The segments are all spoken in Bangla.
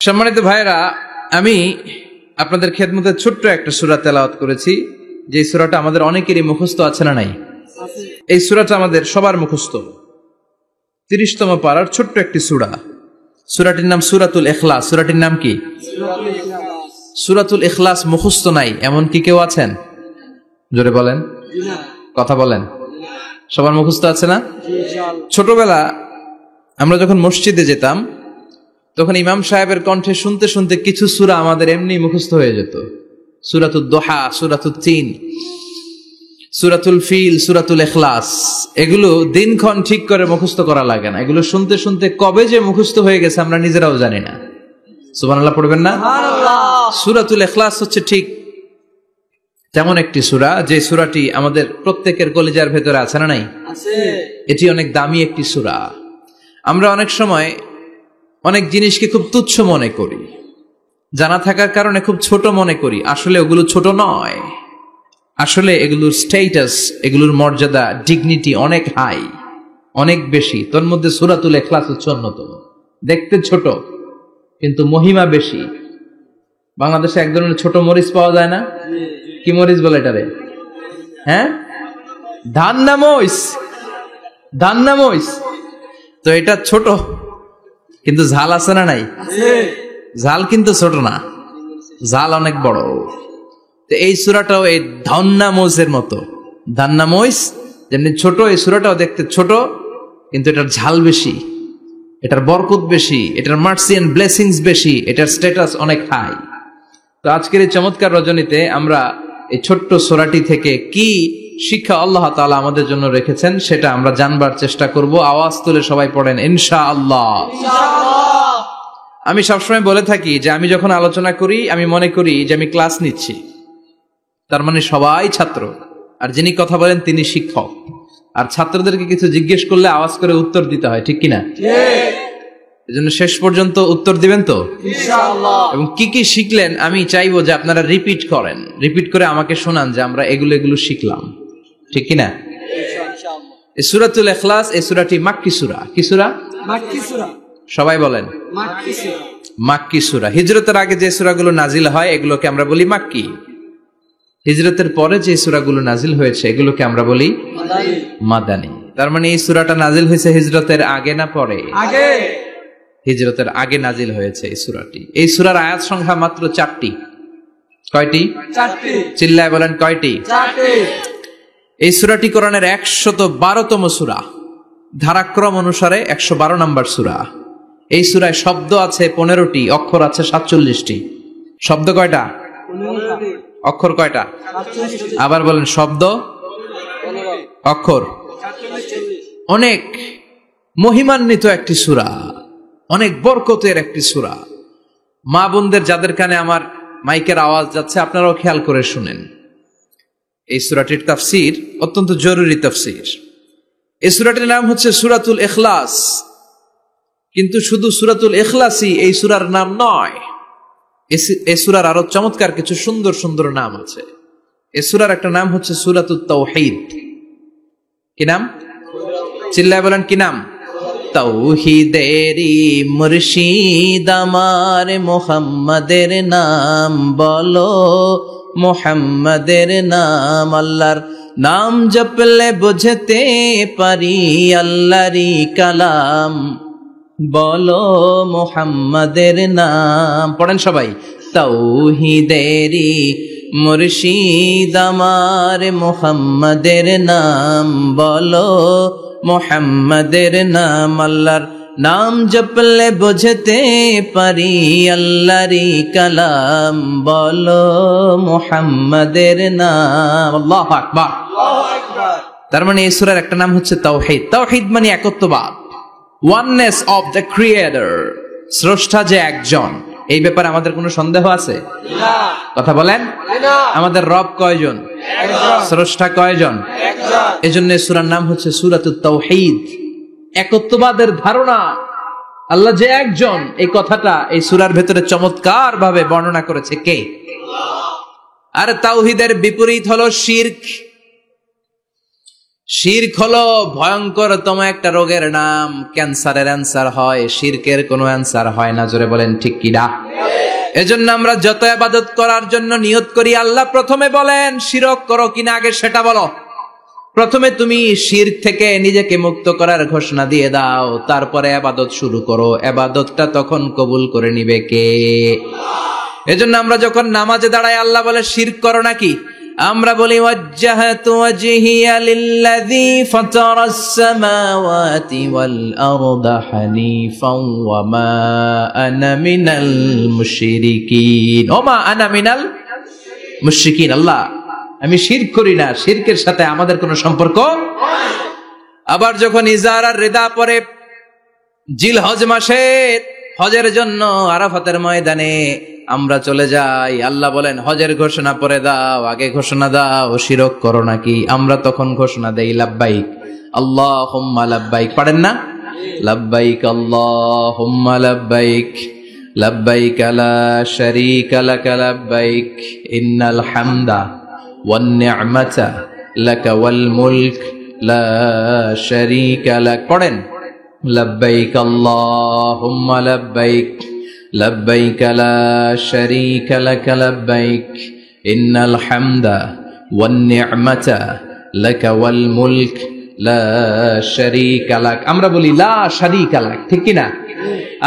সম্মানিত ভাইরা, আমি আপনাদের খেদমতে ছোট্ট একটা সূরা তেলাওয়াত করেছি, যে সূরাটা আমাদের অনেকেরই মুখস্থ আছে না নাই? এই সূরাটা আমাদের সবার মুখস্থ। 30তম পারার ছোট্ট একটি সূরা। সূরাটির নাম সূরাতুল ইখলাস। সূরাটির নাম কি? সূরাতুল ইখলাস মুখস্থ নাই এমন কি কেউ আছেন? জোরে বলেন, কথা বলেন। সবার মুখস্থ আছে না? ছোটবেলা আমরা যখন মসজিদে যেতাম তখন ইমাম সাহেবের কণ্ঠে শুনতে শুনতে কিছু সূরা আমাদের এমনি মুখস্থ হয়ে যেত। সূরাতুদ দোহা, সূরাতুত তিন, সূরাতুল ফিল, সূরাতুল ইখলাস, এগুলো দিনক্ষণ ঠিক করে মুখস্থ করা লাগে না। এগুলো শুনতে শুনতে কবে যে মুখস্থ হয়ে গেছে আমরা নিজেরাও জানি না। সুবহানাল্লাহ পড়বেন না? সূরাতুল ইখলাস হচ্ছে ঠিক তেমন একটি সূরা যে সূরাটি আমাদের প্রত্যেকের কলিজার ভেতরে আছে না নাই? এটি অনেক দামি একটি সূরা। আমরা অনেক সময় অনেক জিনিসকে খুব তুচ্ছ মনে করি, জানা থাকার কারণে খুব ছোট মনে করি। আসলে ওগুলো ছোট নয়, আসলে এগুলোর স্ট্যাটাস, এগুলোর মর্যাদা, ডিগনিটি অনেক হাই, অনেক বেশি। তোর মধ্যে সূরাতুল ইখলাস হচ্ছে অন্যতম। দেখতে ছোট কিন্তু মহিমা বেশি। বাংলাদেশে এক ধরনের ছোট মরিচ পাওয়া যায় না? কি মরিচ বলে এটারে? হ্যাঁ, ধান্না মরিচ, ধান্না মরিচ। তো এটা ছোট কিন্তু ঝাল আছে না নাই? ঝাল কিন্তু ছোট না, ঝাল অনেক বড়। তো এই সূরাটাও এই ধান্না মরিচের মতো। ধান্না মরিচ যেমনি ছোট, এই সূরাটাও দেখতে ছোট কিন্তু এটার ঝাল বেশি, এটার বরকত বেশি, এটার মার্সি এন্ড ব্লেসিংস বেশি, এটার স্ট্যাটাস অনেক হাই। তো আজকের এই চমৎকার রজনীতে আমরা এই ছোট্ট সূরাটি থেকে কি শিক্ষা আল্লাহ তাআলা আমাদের জন্য রেখেছেন সেটা আমরা জানবার চেষ্টা করব। আওয়াজ তুলে সবাই পড়েন ইনশাআল্লাহ। আমি সবসময় বলে থাকি যে আমি যখন আলোচনা করি আমি মনে করি যে আমি ক্লাস নিচ্ছি, তার মানে সবাই ছাত্র, আর যিনি কথা বলেন তিনি শিক্ষক। আর ছাত্রদেরকে কিছু জিজ্ঞেস করলে আওয়াজ করে উত্তর দিতে হয়, ঠিক কিনা? এজন্য শেষ পর্যন্ত উত্তর দিবেন তো ইনশাআল্লাহ। এবং কি কি শিখলেন আমি চাইবো যে আপনারা রিপিট করেন, রিপিট করে আমাকে শোনান যে আমরা এগুলো শিখলাম, ঠিক কিনা? এই সূরাতুল ইখলাস, এই সূরাটি মাক্কি সূরা। কি সূরা? মাক্কি সূরা। সবাই বলেন মাক্কি সূরা। মাক্কি সূরা। হিজরতের আগে যে সূরাগুলো নাজিল হয় এগুলোকে আমরা বলি মাক্কি। হিজরতের পরে যে সূরাগুলো নাজিল হয়েছে এগুলোকে আমরা বলি মাদানী। তার মানে এই সূরাটা নাজিল হয়েছে হিজরতের আগে না পরে? আগে। হিজরতের আগে নাজিল হয়েছে এই সূরাটি। এই সূরার আয়াত সংখ্যা মাত্র 4টি। কয়টি? 4টি। চিল্লায় বলেন কয়টি? 4টি। এই সূরাটি কোরআনের 112তম সূরা, ধারাক্রম অনুসারে 112 নম্বর সূরা। এই সূরায় শব্দ আছে 15টি, অক্ষর আছে 47টি। শব্দ কয়টা? 15টি। অক্ষর কয়টা? 47টি। আবার বলেন, শব্দ 15, অক্ষর 47। অনেক মহিমান্বিত একটি সূরা, অনেক বরকতের একটি সূরা। মা বোনদের যাদের কানে আমার মাইকের আওয়াজ যাচ্ছে আপনারাও খেয়াল করে শুনেন। এই সূরাটির তাফসীর অত্যন্ত জরুরি তাফসীর। এই সূরাটির নাম হচ্ছে সূরাতুল ইখলাস, কিন্তু শুধু সূরাতুল ইখলাসই এই সূরার নাম নয়। এই সূরার আরো চমৎকার কিছু সুন্দর সুন্দর নাম আছে। এই সূরার একটা নাম হচ্ছে সূরাতুত তাওহীদ। কি নাম? চিল্লায় বলেন কি নাম? তাওহীদেরি মুর্শিদ আমার মুহাম্মাদের নাম বলো, মুহাম্মাদের নাম। আল্লাহর নাম জপলে বুঝতে পারি আল্লাহরই কালাম, বলো মুহাম্মাদের নাম। পড়েন সবাই, তাওহীদেরি মুর্শিদ আমার মুহাম্মাদের নাম বলো, মুহাম্মাদের নাম। আল্লাহর নাম জপলে বুঝতে পারি আল্লাহরই কালাম, বলো মুহাম্মাদের নাম। আল্লাহু আকবার, আল্লাহু আকবার। তার মানে এই সূরার একটা নাম হচ্ছে তাওহীদ। তাওহীদ মানে একত্ববাদ, ওয়াননেস অফ দ্য ক্রিয়েটর। স্রষ্টা যে একজন, এই ব্যাপারে আমাদের কোনো সন্দেহ আছে? না। কথা বলেন না। আমাদের রব কয়জন? একজন। স্রষ্টা কয়জন? একজন। এজন্য এই সূরার নাম হচ্ছে সূরাতুত তাওহীদ। একত্ববাদের ধারণা, আল্লাহ যে একজন, এই কথাটা এই সূরার ভেতরে চমৎকার ভাবে বর্ণনা করেছে কে? আল্লাহ। আর তাওহীদের বিপরীত হলো শিরক। শিরক হলো ভয়ঙ্করতম একটা রোগের নাম। ক্যান্সারের অ্যান্সার হয়, শিরকের কোনো অ্যান্সার হয় না। জোরে বলেন ঠিক কি না? এজন্য আমরা যত ইবাদত করার জন্য নিয়ত করি, আল্লাহ প্রথমে বলেন শিরক করো কিনা আগে সেটা বলো। প্রথমে তুমি শিরক থেকে নিজেকে মুক্ত করার ঘোষণা দিয়ে দাও, তারপরে ইবাদত শুরু করো। ইবাদতটা তখন কবুল করে নিবে কে? এজন্য আমরা যখন নামাজে দাঁড়াই আল্লাহ বলে শিরক করো নাকি, আমরা বলি ওয়াজ্জাহাতু ওয়াজহিয়া লিল্লাযী ফাতারাস সামাওয়াতি ওয়াল আরদা হানিফাও ওয়া মা আনা মিনাল মুশরিকিন। ওমা আনা মিনাল মুশরিকিন, আল্লাহ আমি শিরক করি না, শিরকের সাথে আমাদের কোনো সম্পর্ক। আবার যখন ইজার আর রিদা পরে জিলহজ মাসে হজের জন্য আরাফাতের ময়দানে আমরা চলে যাই, আল্লাহ বলেন হজের ঘোষণা পরে দাও, আগে ঘোষণা দাও শিরক করো নাকি। আমরা তখন ঘোষণা দেই লাব্বাইক আল্লাহুম্মা লাব্বাইক। পারেন না? লাব্বাইক আল্লাহুম্মা লাব্বাইক লাব্বাইক লা শারীকা লাকা লাব্বাইক ইন্নাল হামদা ওয়ান নি'মাতা লাকা ওয়াল মুলক লা শারীকা লাক। পড়েন লাব্বাইক আল্লাহুম্মা লাব্বাইক লাব্বাইক লা শারীকা লাকা লাব্বাইক ইন্নাল হামদা ওয়ান নি'মাতা লাকা ওয়াল মুলক লা শারীকা লাক। আমরা বলি লা শারীকা লাক, ঠিক কি না?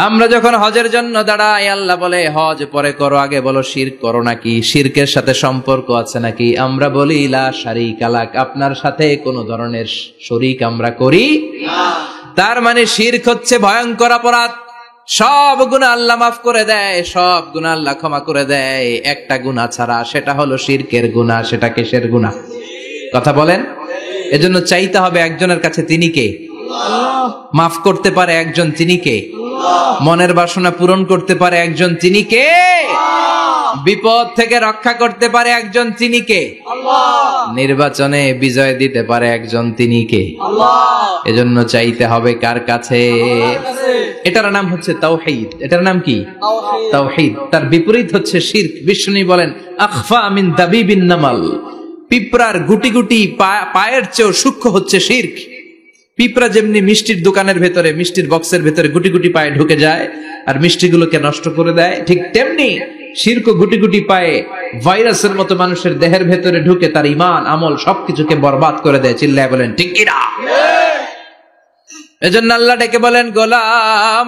আমরা যখন হজের জন্য দাঁড়াই আল্লাহ বলে হজ পরে করো, আগে বলো শিরক করো নাকি, শিরকের সাথে সম্পর্ক আছে নাকি। আমরা বলি লা শারীকা লাক, আপনার সাথে কোনো ধরনের শরীক আমরা করি না। তার মানে শিরক হচ্ছে ভয়ঙ্কর অপরাধ। সব গুনাহ আল্লাহ মাফ করে দেয়, সব গুনাহ আল্লাহ ক্ষমা করে দেয়, একটা গুনাহ ছাড়া, সেটা হলো শিরকের গুনাহ। সেটা কিসের গুনাহ? কথা বলেন। এজন্য চাইতে হবে একজনের কাছে, তিনি কে? মাফ করতে পারে একজন, তিনি কে? মনের বাসনা পূরণ করতে পারে একজন, তিনি কে? বিপদ থেকে রক্ষা করতে পারে একজন, তিনি কে? নির্বাচনে বিজয় দিতে পারে একজন, তিনি কে? এজন্য চাইতে হবে কার কাছে? এটার নাম হচ্ছে তাওহীদ। এটার নাম কি? তাওহীদ। তার বিপরীত হচ্ছে শিরক। বিষ্ণু বলেন আখফা মিন দাবিবিন নামাল, পিঁপড়ার গুটি গুটি পায়ের চেয়েও সূক্ষ্ম হচ্ছে শিরক। পিঁপড়া যেমনি মিষ্টির দোকানের ভেতরে, মিষ্টির বক্সের ভেতরে গুটি গুটি পায়ে ঢুকে যায় আর মিষ্টিগুলোকে নষ্ট করে দেয়, ঠিক তেমনি শিরক গুটি গুটি পায়ে ভাইরাসের মতো মানুষের দেহের ভেতরে ঢুকে তার ঈমান আমল সবকিছুকে বরবাদ করে দেয়। চিল্লায় বলেন ঠিক কি না? এজন্য আল্লাহ ডেকে বলেন গোলাম,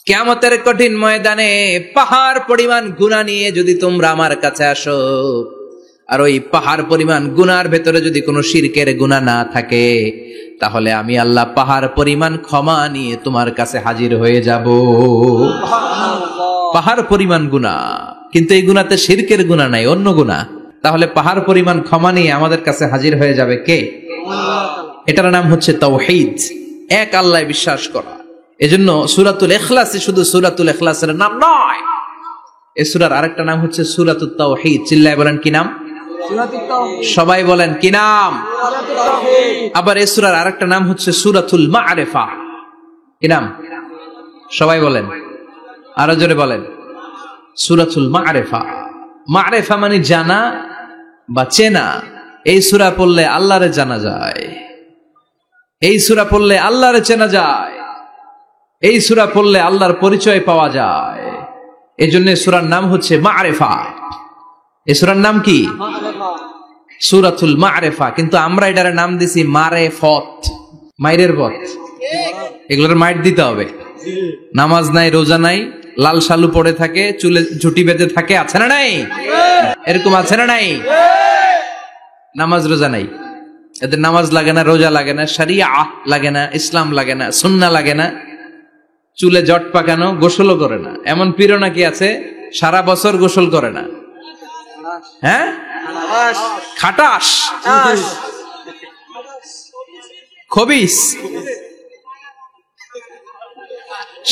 কিয়ামতের কঠিন ময়দানে পাহাড় পরিমাণ গুনাহ নিয়ে যদি তোমরা আমার কাছে আসো, আর ওই পাহাড় পরিমাণ গুনার ভেতরে যদি কোনো শিরকের গুনাহ না থাকে, তাহলে আমি আল্লাহ পাহাড় পরিমাণ ক্ষমা নিয়ে তোমার কাছে হাজির হয়ে যাব। পাহাড় পরিমাণ গুনাহ, কিন্তু এই গুনাতে শিরকের গুনাহ নাই, অন্য গুনাহ। তাহলে পাহাড় পরিমাণ ক্ষমা নিয়ে আমাদের কাছে হাজির হয়ে যাবে কে? এটার নাম হচ্ছে তাওহীদ, এক আল্লাহ বিশ্বাস করা। এজন্য সূরাতুল ইখলাস শুধু সূরাতুল ইখলাসের নাম নয়, এই সূরার আরেকটা নাম হচ্ছে সূরাতুত তাওহীদ। চিল্লায় বলেন কি নাম? সবাই বলেন কি নাম? আবার এই সূরার আরেকটা নাম হচ্ছে সূরাতুল মা'রিফা। কি নাম? সবাই বলেন, আরো জোরে বলেন, সূরাতুল মা'রিফা। মা'রিফা মানে জানা বা চেনা। এই সূরা পড়লে আল্লাহরে জানা যায়, এই সূরা পড়লে আল্লাহরে চেনা যায়, এই সূরা পড়লে আল্লাহর পরিচয় পাওয়া যায়। এজন্য সূরার নাম হচ্ছে মা'রিফা। এই সূরার নাম কি? সূরাতুল মা'রিফা। কিন্তু আমরা এটার নাম দিছি মারেফত, মাইরের পথ। এগুলোর মাইর দিতে হবে। নামাজ নাই, রোজা নাই, লাল শালু পড়ে থাকে, চুলে ঝুটি বেঁধে থাকে, আছে না নাই? এরকম আছে না নাই? নামাজ রোজা নাই, এদের নামাজ লাগে না, রোজা লাগে না, শরিয়া লাগে না, ইসলাম লাগে না, সুন্নাহ লাগে না, চুলে জট পাকানো, গোসলও করে না। এমন পীর নাকি আছে সারা বছর গোসল করে না। হ্যাঁ, খাটাস, খবিস,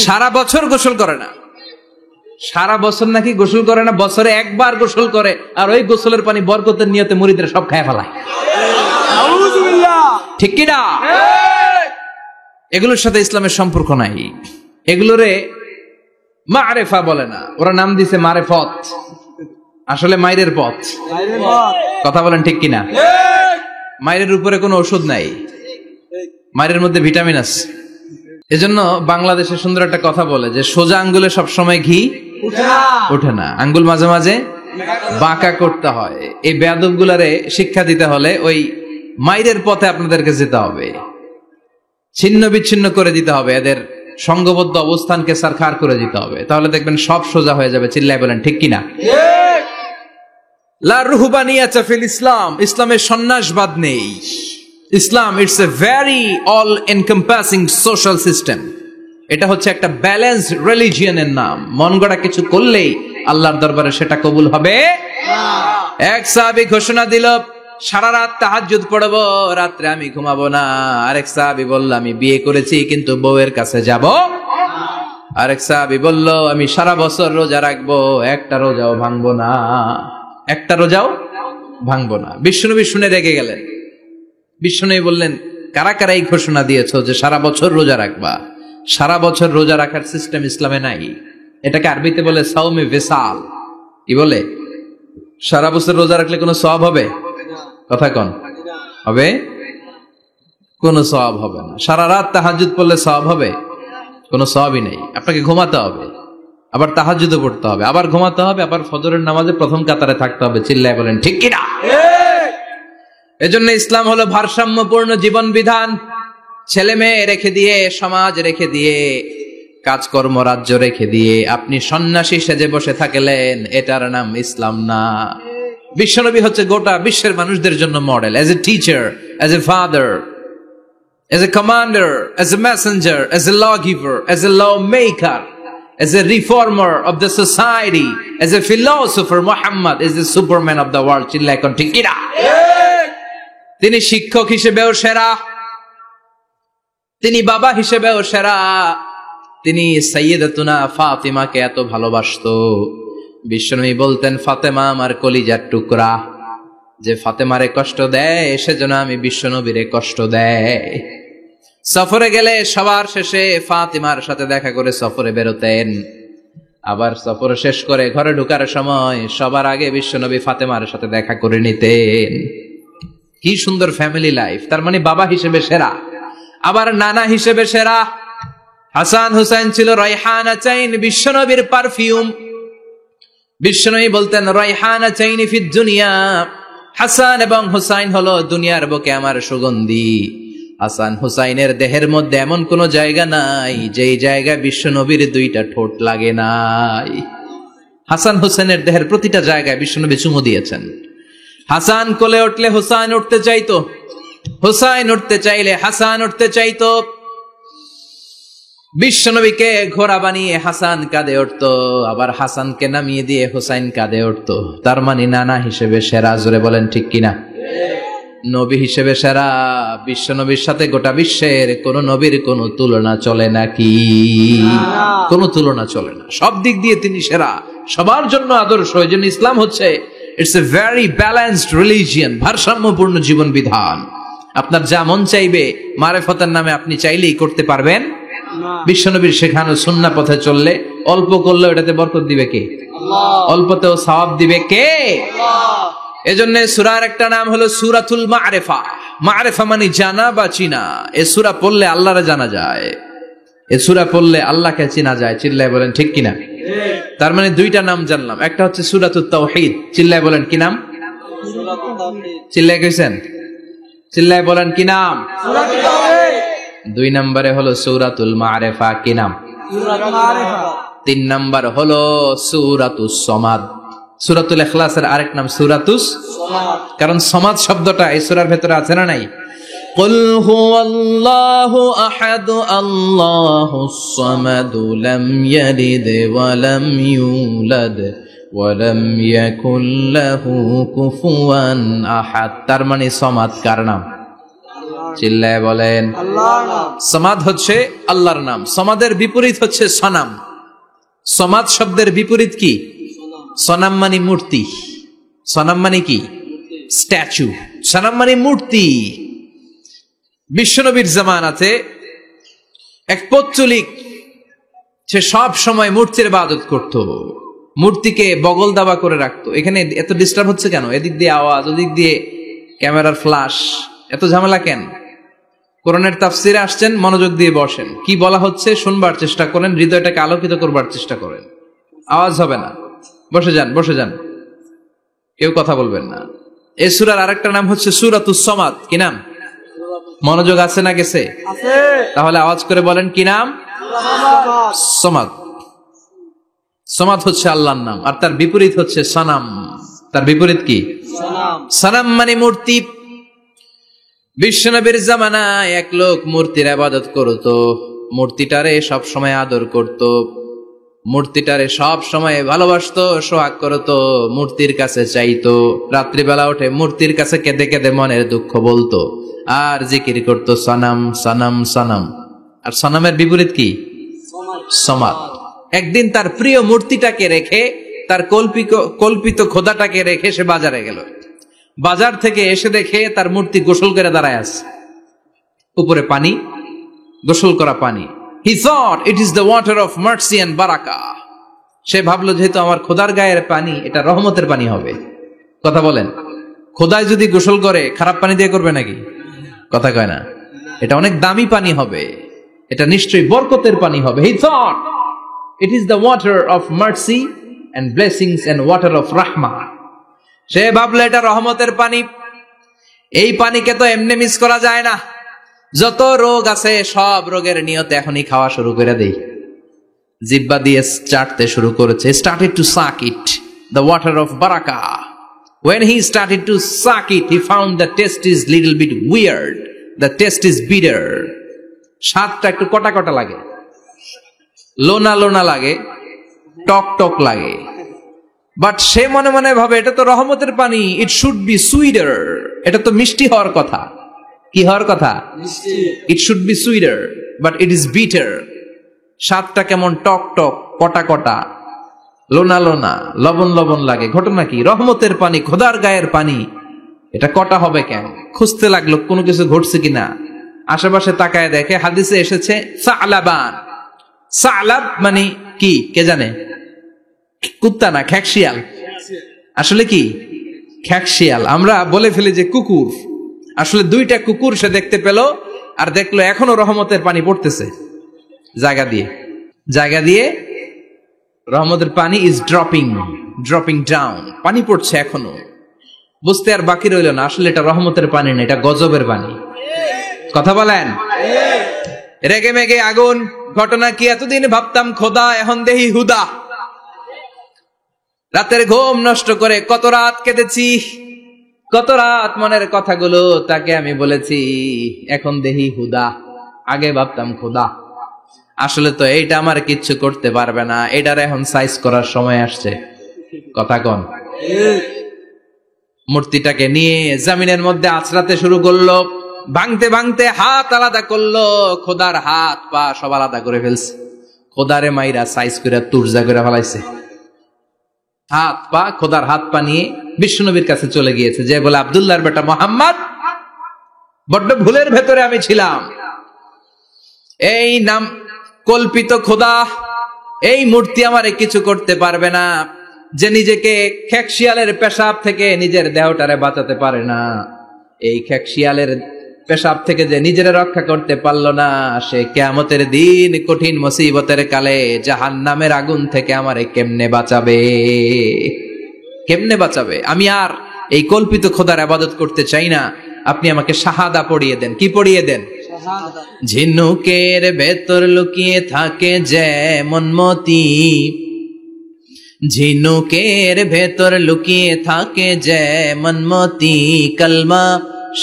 সারা বছর গোসল করে না। সারা বছর নাকি গোসল করে না, বছরে একবার গোসল করে, আর ওই গোসলের পানি বরকতের নিয়তে মুরিদরা সব খায় ফেলায়। ঠিক কিনা? এগুলোর সাথে ইসলামের সম্পর্ক নাই। এগুলোরে মারেফা বলে না, ওরা নাম দিছে মারেফত, আসলে মাইরের পথ। কথা বলেন ঠিক কিনা? মায়ের উপরে কোনো ওষুধ নাই, মায়ের মধ্যে ভিটামিন আছে। এজন্য বাংলাদেশে সুন্দর একটা কথা বলে যে সোজা আঙ্গুলে সবসময় ঘি ওঠে না, আঙ্গুল মাঝে মাঝে বাঁকা করতে হয়। এই বেয়াদব গুলারে শিক্ষা দিতে হলে ওই মায়ের পথে আপনাদেরকে যেতে হবে, ছিন্ন বিচ্ছিন্ন করে দিতে হবে, এদের সংঘবদ্ধ অবস্থানকে সারখার করে দিতে হবে, তাহলে দেখবেন সব সোজা হয়ে যাবে। চিল্লায় বলেন ঠিক কিনা? লা রুহবানিয়াতা ফিল ইসলাম, ইসলামের সন্ন্যাসবাদ নেই। Islam it's a very all encompassing social system. এটা হচ্ছে একটা ব্যালেন্সড রিলিজিয়নের নাম। মন গড়া কিছু করলেই আল্লাহর দরবারে সেটা কবুল হবে না। এক সাহাবী ঘোষণা দিল, সারা রাত তাহাজ্জুদ পড়বো, রাত্রে আমি ঘুমাবো না। আরেক সাহাবী বলল, আমি বিয়ে করেছি কিন্তু বউয়ের কাছে যাব। আরেক সাহাবী বলল, আমি সারা বছর রোজা রাখবো, একটা রোজাও ভাঙবো না, একটা রোজাও ভাঙবো না। বিশ্বনবী শুনে রেগে গেলেন। বিশ্বনবী বললেন, কারা কারা এই ঘোষণা দিয়েছো যে সারা বছর রোজা রাখবা? সারা বছর রোজা রাখার সিস্টেম ইসলামে নাই। এটাকে আরবিতে বলে সাওমে ভিসাল। কি বলে? সারা বছর রোজা রাখলে কোনো সওয়াব হবে? কথা কন, হবে? কোনো সওয়াব হবে না। সারা রাত তাহাজ্জুদ পড়লে সওয়াব হবে? কোনো সওয়াবই নেই। আপনাকে ঘুমাতে হবে, আবার তাহাজ্জুদও পড়তে হবে, আবার ঘুমাতে হবে, আবার ফজরের নামাজে প্রথম কাতারে থাকতে হবে। চিল্লায় বলেন ঠিক কিনা? এজন্য ইসলাম হলো ভারসাম্যপূর্ণ জীবন বিধান। ছেলে মেয়ে রেখে দিয়ে, সমাজ রেখে দিয়ে, কাজকর্ম রাজ্য রেখে দিয়ে আপনি সন্ন্যাসী সেজে বসে থাকলেন, এটার নাম ইসলাম না। বিশ্বনবী হচ্ছে গোটা বিশ্বের মানুষদের জন্য model, as a teacher, as a father, as a commander, as a messenger, as a lawgiver, as a lawmaker, as a reformer of the society, as a philosopher, Muhammad is the superman of the world. চিল্লায় কোন ঠিক কিনা? তিনি শিক্ষক হিসেবেও সেরা, তিনি বাবা হিসেবেও সেরা। তিনি সাইয়্যিদাতুনা ফাতিমাকে এত ভালোবাসতো, বিশ্বনবী বলতেন, ফাতেমা আমার কলিজার টুকরা, যে ফাতেমারে কষ্ট দেয় সেজন্য আমি বিশ্বনবীরে কষ্ট দেয়। সফরে গেলে সবার শেষে ফাতিমার সাথে দেখা করে সফরে বেরোতেন, আবার সফর শেষ করে ঘরে ঢোকার সময় সবার আগে বিশ্বনবী ফাতেমার সাথে দেখা করে নিতেন। কি সুন্দর ফ্যামিলি লাইফ। তার মানে বাবা হিসেবে সেরা, আবার নানা হিসেবে সেরা। হাসান হুসাইন ছিল রায়হানা চাইন, বিশ্বনবীর পারফিউম। বিশ্বনবী বলতেন, রায়হানা চাইনি ফিদ দুনিয়া, হাসান এবং হুসাইন হলো দুনিয়ার বুকে আমার সুগন্ধি। হাসান হুসাইনের দেহের মধ্যে এমন কোন জায়গা নাই যেই জায়গায় বিশ্বনবীর দুইটা ঠোঁট লাগে নাই। হাসান হুসাইনের দেহের প্রতিটা জায়গায় বিশ্বনবী চুমু দিয়েছেন। হাসান কোলে উঠলে হুসাইন উঠতে চাইতো, হুসাইন উঠতে চাইলে হাসান উঠতে চাইতো। বিশ্বনবীকে ঘোড়া বানিয়ে হাসান কাঁধে উঠতো, আবার হাসানকে নামিয়ে দিয়ে হুসাইন কাঁধে উঠতো। তার মানে নানা হিসেবে সেরা। জোরে বলেন ঠিক কিনা? নবী হিসেবে সেরা। বিশ্বনবীর সাথে গোটা বিশ্বের কোন নবীর কোন তুলনা চলে নাকি? কোন তুলনা চলে না। সব দিক দিয়ে তিনি সেরা, সবার জন্য আদর্শ। এই জন্য ইসলাম হচ্ছে it's a very balanced religion, ভারসাম্যপূর্ণ জীবন বিধান। আপনার যা মন চাইবে মারেফতের নামে আপনি চাইলেই করতে পারবেন। বিশ্বনবীর শেখানো সুন্নাহ পথে চললে অল্প করলে এটাতে বরকত দিবে কে? অল্পতেও সওয়াব দিবে কে? এজন্য সূরার একটা নাম হলো সূরাতুল মা'রিফা। মা'রিফা মানে জানা বা চিনা। এই সূরা পড়লে আল্লাহরে জানা যায়, এই সূরা পড়লে আল্লাহকে চিনা যায়। চিল্লায় বলেন ঠিক কিনা? তার মানে দুইটা নাম জানলাম, একটা হচ্ছে সূরাতুত তাওহীদ। চিল্লায় বলেন কি নাম? সূরাতুত তাওহীদ। চিল্লায় কইছেন? চিল্লায় বলেন কি নাম? সূরাতুত তাওহীদ। দুই নম্বরে হলো সূরাতুল মা'রিফা। কি নাম? সূরাতুল মা'রিফা। তিন নম্বর হলো সূরাতুস সমাদ। সূরাতুল ইখলাসের আরেক নাম সূরাতুস সমাদ, কারণ সমাদ শব্দটা এই সূরার ভেতরে আছে না নাই? কুল হুয়াল্লাহু আহাদ আল্লাহুস সামাদ লাম ইয়ালিদ ওয়া লাম ইউলাদ ওয়া লাম ইয়াকুল লাহু কুফুয়ান আহাদ। তার মানে সমাদ কার নাম? চিল্লায় বলেন আল্লাহর নাম। সমাদ হচ্ছে আল্লাহর নাম। সমাদের বিপরীত হচ্ছে সনাম। সমাদ শব্দের বিপরীত কি? সনাম মানে মূর্তি। সনাম মানে কি? স্ট্যাচু। সনাম মানে মূর্তি। বিশ্বনবীর জামানাতে এক পৌত্তলিক, সে সব সময় মূর্তির ইবাদত করত, মূর্তিকে বগল দাবা করে রাখতো। এখানে এত ডিস্টার্ব হচ্ছে কেন? এদিক দিয়ে আওয়াজ, ওদিক দিয়ে ক্যামেরার ফ্ল্যাশ, এত ঝামেলা কেন? কোরআনের তাফসিরে আসছেন, মনোযোগ দিয়ে বসেন, কি বলা হচ্ছে শুনবার চেষ্টা করেন, হৃদয়টাকে আলোকিত করবার চেষ্টা করেন। আওয়াজ হবে না, বসে যান, বসে যান, কেউ কথা বলবেন না। এই সূরার আরেকটা নাম হচ্ছে সূরাতুস সামাদ। কি নাম? মনোযোগ আছে না গেছে? তাহলে আওয়াজ করে বলেন, কি নাম? সামাদ। সামাদ হচ্ছে আল্লাহর নাম, আর তার বিপরীত হচ্ছে সানাম। তার বিপরীত কি? সানাম মানে মূর্তি। বিশ্বনবীর জামানায় এক লোক মূর্তির ইবাদত করত, মূর্তিটারে সব সময় আদর করত, মূর্তিটারে সব সময় ভালোবাসতো, সোহাগ করতো, মূর্তির কাছে চাইতো, রাত্রিবেলা উঠে মূর্তির কাছে কেঁদে কেঁদে মনের দুঃখ বলতো, আর জিকির করতো সানাম সানাম সানাম। আর সানামের বিপরীত কি? সমাদ। একদিন তার প্রিয় মূর্তিটাকে রেখে, তার কল্পিত খোদাটাকে রেখে সে বাজারে গেল। বাজার থেকে এসে দেখে তার মূর্তি গোসল করে দাঁড়ায় আছে, উপরে পানি, গোসল করা পানি। He thought it is the water of mercy and barakah. সে ভাবলো যেহেতু আমার খোদার গায়ের পানি, এটা রহমতের পানি হবে। কথা বলেন, খোদায় যদি গোসল করে খারাপ পানি দিয়ে করবে নাকি? কথা কয় না, এটা অনেক দামি পানি হবে, এটা নিশ্চয়ই বরকতের পানি হবে। He thought it is the water of mercy and blessings and water of rahmah. সে ভাবলো এটা রহমতের পানি, এই পানিকে তো এমনি মিস করা যায় না। যত রোগ আছে সব রোগের নিয়তে এখনই খাওয়া শুরু করে দেই। জিহ্বা দিয়ে চাটতে শুরু করেছে। Started to suck it, the water of barakah. When he started to suck it, he found the taste is little bit weird. The taste is bitter. স্বাদটা একটু কটা কটা লাগে, লোনা লোনা লাগে, টক টক লাগে। বাট সে মনে মনে ভাবে এটা তো রহমতের পানি, ইট শুড বি সুইটার, এটা তো মিষ্টি হওয়ার কথা। কি হওয়ার কথা? It should be sweeter, but it is bitter. স্বাদটা কেমন টক টক, কটা কটা, লোনা লোনা, লবণ লবণ লাগে। ঘটনা কি? রহমতের পানি, খোদার গায়ের পানি, এটা কটা হবে কেন? খুঁজতে লাগলো কোনো কিছু ঘটছে কিনা। আশেপাশে তাকায় দেখে হাদিসে এসেছে সালাবান। সালাব মানে কি কে জানে? কুত্তা না, খ্যাকশিয়াল। আসলে কি? খ্যাকশিয়াল। আমরা বলে ফেলি যে কুকুর, আসলে দুইটা কুকুর সে দেখতে পেল, আর দেখলো এখনো রহমতের পানি পড়তেছে জায়গা দিয়ে, জায়গা দিয়ে রহমতের পানি ইজ ড্রপিং ডাউন, পানি পড়ছে এখনো। বুঝতে আর বাকি রইল না, আসলে এটা রহমতের পানি না, এটা গজবের পানি। কথা বলেন, রেগে মেগে আগুন। ঘটনা কি? এতদিন ভাবতাম খোদা, এখন দেহি হুদা। রাতের ঘুম নষ্ট করে কত রাত কেঁদেছি, কত রাত মনের কথাগুলো তাকে আমি বলেছি, এখন দেহি হুদা। আগে ভাবতাম খোদা, আসলে তো এইটা আমার কিচ্ছু করতে পারবে না, এটার এখন সাইজ করার সময় আসছে। কথা কন। মূর্তিটাকে নিয়ে জমিনের মধ্যে আছড়াতে শুরু করলো, ভাঙতে ভাঙতে হাত আলাদা করলো, খোদার হাত পা সব আলাদা করে ফেলছে। খোদারে মাইরা সাইজ করে তুরজা করে ফেলাইছে। হাত পা, খোদার হাত পা নিয়ে বিশ্বনবীর কাছে চলে গিয়েছে, যে বলে আব্দুল্লাহর বেটা মোহাম্মদ, বড্ড ভুলের ভেতরে আমি ছিলাম। এই নাম কল্পিত খোদা, এই মূর্তি আমারে কিছু করতে পারবে না। যে নিজেকে খ্যাকশিয়ালের পেশাব থেকে নিজের দেহটারে বাঁচাতে পারে না, এই খ্যাকশিয়ালের পেশাব থেকে যে নিজের রক্ষা করতে পারলো না, সে কিয়ামতের দিন কঠিন মুসিবতের কালে জাহান্নামের আগুন থেকে আমারে কেমনে বাঁচাবে? কেমনে বাঁচাবে? আমি আর এই কল্পিত খোদার ইবাদত করতে চাই না। আপনি আমাকে শাহাদা পড়িয়ে দেন। কি পড়িয়ে দেন? ঝিনুকের ভেতর লুকিয়ে থাকে যেমন মতি, ঝিনুকের ভেতর লুকিয়ে থাকে যেমন মতি, কলমা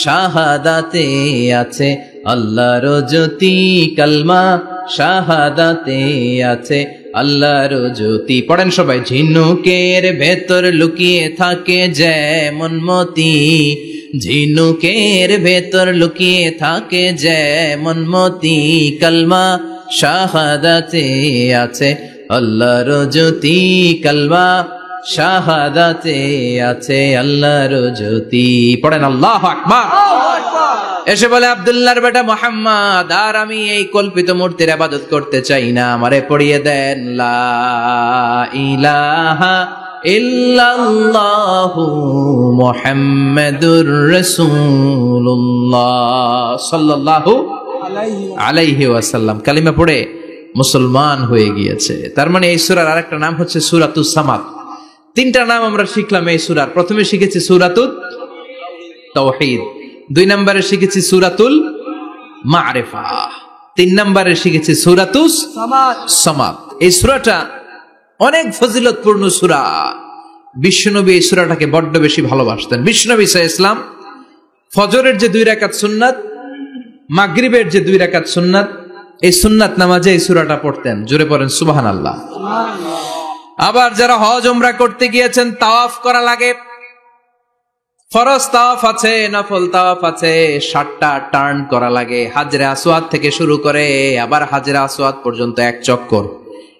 শাহাদাতে আছে আল্লাহর জ্যোতি, কলমা শাহাদাতে আছে আল্লাহর জ্যোতি। পড়েন সবাই। ঝিনুকের ভেতর লুকিয়ে থাকে যেমন মতি, ঝিনুকের ভেতর লুকিয়ে থাকে যেমন মতি, কলমা শাহাদাতে আছে আল্লাহর জ্যোতি, কলমা শাহাদাতে আছে আল্লাহর জ্যোতি। পড়েন আল্লাহু আকবার। এসে বলে আব্দুল্লাহর বেটা মুহাম্মদ, আর আমি এই কল্পিত মূর্তির ইবাদত করতে চাই না, আমারে পড়িয়ে দেন লা ইলাহা ইল্লাল্লাহু মুহাম্মাদুর রাসূলুল্লাহ সাল্লাল্লাহু আলাইহি ওয়াসাল্লাম কালিমা পড়ে মুসলমান হয়ে গিয়েছে। তার মানে এই সূরার আরেকটা নাম হচ্ছে সূরাতুস সামাদ। তিনটা নাম আমরা শিখলাম এই সূরার। প্রথমে শিখেছি সূরাতুত তাওহীদ, 2 নম্বরে শিখেছি সূরাতুল মা'রিফা, 3 নম্বরে শিখেছি সূরাতুস সামাদ। এই সূরাটা অনেক ফজিলতপূর্ণ সূরা। বিশ্বনবী এই সূরাটাকে বড্ড বেশি ভালোবাসতেন। বিশ্বনবী সাল্লাল্লাহু আলাইহি ওয়াসাল্লাম ফজরের যে 2 রাকাত সুন্নাত, মাগরিবের যে 2 রাকাত সুন্নাত, এই সুন্নাত নামাজে এই সূরাটা পড়তেন। জোরে পড়েন সুবহানাল্লাহ। আবার যারা হজ উমরা করতে গিয়েছেন, তাওয়াফ করা লাগে, ফরজ তাওয়াফ আছে, নফল তাওয়াফ আছে, 7টা টার্ন করা লাগে। হাজরে আসওয়াদ থেকে শুরু করে আবার হাজরে আসওয়াদ পর্যন্ত 1 চক্কর,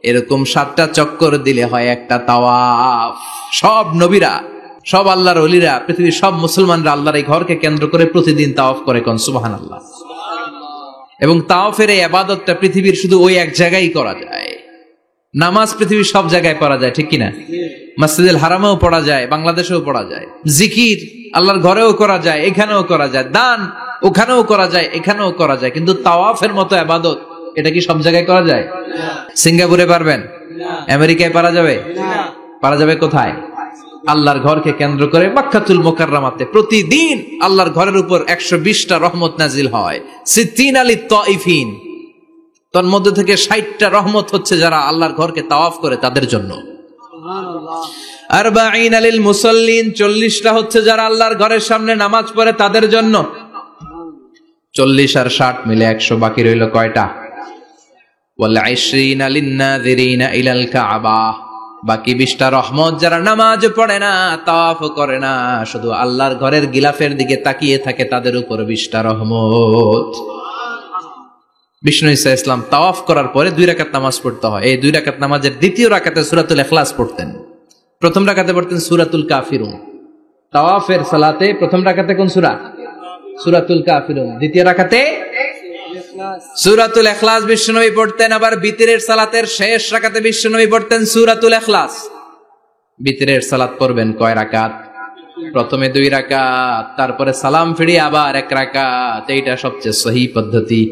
এরকম 7টা চক্কর দিলে হয় একটা তাওয়াফ। সব নবীরা, সব আল্লাহর ওলিরা, পৃথিবীর সব মুসলমানরা আল্লাহর এই ঘরকে কেন্দ্র করে প্রতিদিন তাওয়াফ করে। কোন সুবহানাল্লাহ। এবং তাওয়াফের এই ইবাদতটা পৃথিবীর শুধু ওই এক জায়গায় করা যায়। নামাজ পৃথিবীর সব জায়গায় পড়া যায়, ঠিক কিনা? মসজিদুল হারামেও পড়া যায়, বাংলাদেশেও পড়া যায়। জিকির আল্লাহর ঘরেও করা যায়, এখানেও করা যায়। দান ওখানেও করা যায়, এখানেও করা যায়। কিন্তু তাওয়াফের মতো ইবাদত, এটা কি সব জায়গায় করা যায়? সিঙ্গাপুরে পারবেন? আমেরিকায় পারা যাবে? পারা যাবে কোথায়? আল্লাহর ঘরকে কেন্দ্র করে মক্কাতুল মুকাররমাতে প্রতিদিন আল্লাহর ঘরের উপর 120টা রহমত নাজিল হয়। সিদ্দিন আলী তাইফিন, তার মধ্যে থেকে 60টা রহমত হচ্ছে যারা আল্লাহর ঘরকে তাওয়াফ করে তাদের জন্য। আরবাঈন আলিল মুসাল্লিন, 40টা হচ্ছে যারা আল্লাহর ঘরের সামনে নামাজ পড়ে তাদের জন্য। 40 আর 60 মিলে 100, বাকি রইল কয়টা? ওয়াল 20 লিন নাযিরিনা ইলাল কাবা, বাকি 20টা রহমত যারা নামাজ পড়ে না, তাওয়াফ করে না, শুধু আল্লাহর ঘরের গিলাফের দিকে তাকিয়ে থাকে, তাদের উপর 20টা রহমত। বিষ্ণু ঈসা ইসলাম তাওয়াফ করার পরে 2 রাকাত নামাজ পড়তে হয়। এই 2 রাকাত নামাজের দ্বিতীয় রাকাতে সূরাতুল ইখলাস পড়তেন, প্রথম রাকাতে পড়তেন সূরাতুল কাফিরুন। তাওয়াফের সালাতে প্রথম রাকাতে কোন সূরা? সূরাতুল কাফিরুন। দ্বিতীয় রাকাতে সূরাতুল ইখলাস বিশ্বনবী পড়তেন। আবার বিতরের সালাতের শেষ রাকাতে বিশ্বনবী পড়তেন সূরাতুল ইখলাস। বিতরের সালাত পড়বেন কয় রাকাত? প্রথমে 2 রাকাত, তারপরে সালাম ফিরিয়ে আবার 1 রাকাত। এইটা সবচেয়ে সহি পদ্ধতি।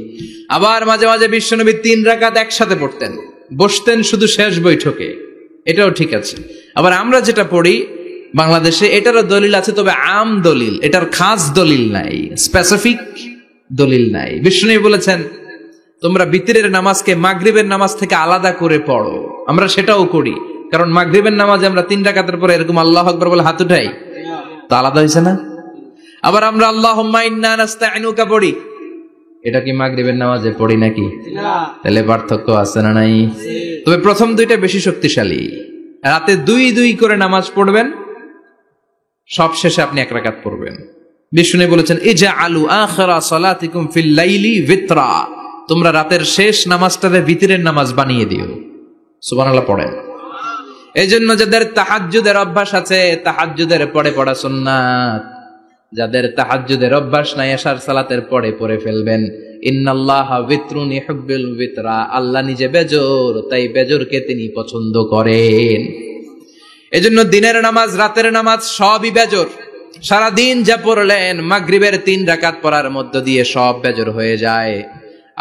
আবার মাঝে মাঝে বিশ্বনবী 3 রাকাত একসাথে পড়তেন, বসতেন শুধু শেষ বৈঠকে, এটাও ঠিক আছে। আবার আমরা যেটা পড়ি বাংলাদেশে, এটারও দলিল আছে, তবে আম দলিল, এটার খাস দলিল নাই, স্পেসিফিক দলিল নাই। বিষ্ণু বলেছেন তোমরা বিতরের নামাজকে মাগরিবের নামাজ থেকে আলাদা করে পড়ো। আমরা সেটাও করি, কারণ মাগরিবের নামাজে আমরা 3 রাকাতের পরে এরকম আল্লাহু আকবার বলে হাত উঠাই, তো আলাদা হয়েছে না? আবার আমরা আল্লাহুম্মা ইন্না নাস্তাইনুকা পড়ি, এটা কি মাগরিবের নামাজে পড়ি নাকি? তাহলে পার্থক্য আছে না নাই? তবে প্রথম 2টা বেশি শক্তিশালী। রাতে 2 করে নামাজ পড়বেন, সব শেষে আপনি 1 রাকাত পড়বেন। বিষ্ণু বলেছেন ইজআলু আখিরা সালাতিকুম ফিল লাইলি বিতরা, তোমরা রাতের শেষ নামাজটাকে বিতরের নামাজ বানিয়ে দিও। সুবহানাল্লাহ পড়েন। এইজন্য যাদের তাহাজ্জুদের অভ্যাস আছে, তাহাজ্জুদের পরে পড়া সুন্নাত। যাদের তাহাজ্জুদের অভ্যাস নাই, এশার সালাতের পরে পড়ে ফেলবেন। ইন্নাল্লাহা বিতরুন ইউহিব্বুল বিতরা, আল্লাহ নিজে বেজর, তাই বেজরকে তিনি পছন্দ করেন। এজন্য দিনের নামাজ, রাতের নামাজ সবই বেজর। সারা দিন যা পড়লেন, মাগরিবের 3 রাকাত পড়ার মধ্য দিয়ে সব বেজর হয়ে যায়।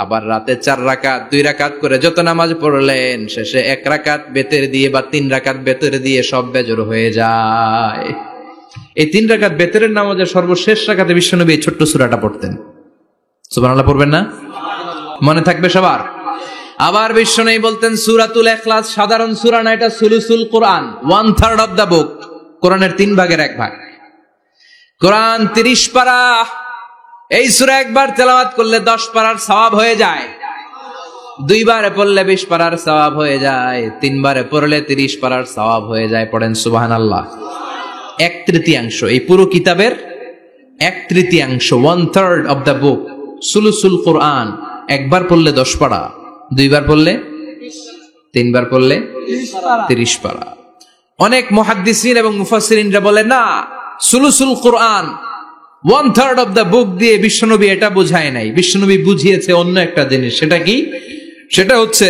আবার রাতে 4 রাকাত, 2 রাকাত করে যত নামাজ পড়লেন, শেষে 1 রাকাত বেতের দিয়ে বা 3 রাকাত বেতের দিয়ে সব বেজর হয়ে যায়। এই 3 রাকাত বেতের নামাজের সর্বশেষ রাকাতে বিশ্বনবী এই ছোট্ট সূরাটা পড়তেন। সুবহানাল্লাহ পড়বেন না? মনে থাকবে সবার? আবার বিশ্বনবী বলতেন সূরাতুল ইখলাস সাধারণ সূরা না, এটা সুলুসুল কোরআন, 1/3 অফ দা বুক। কোরআনের 3 ভাগের 1 ভাগ। কোরআন 30 পারা। এই সূরা একবার তেলাওয়াত করলে 10 পারার সওয়াব হয়ে যায়। 2 বারে পড়লে 20 পারার সওয়াব হয়ে যায়। 3 বারে পড়লে 30 পারার সওয়াব হয়ে যায়। পড়েন সুবহানাল্লাহ। 1/3 এই পুরো কিতাবের 1/3, 1/3 অফ দা বুক, সুলুসুল কোরআন। একবার পড়লে 10 পারা, 2 বার পড়লে 3 বার পড়লে 30 পারা। অনেক মুহাদ্দিসিন এবং মুফাসসিরিনরা বলে না, সুলুসুল কোরআন 1/3 অফ দা বুক দিয়ে বিশ্বনবী এটা বোঝায় নাই। বিশ্বনবী বুঝিয়েছে অন্য একটা জিনিস। সেটা কি? সেটা হচ্ছে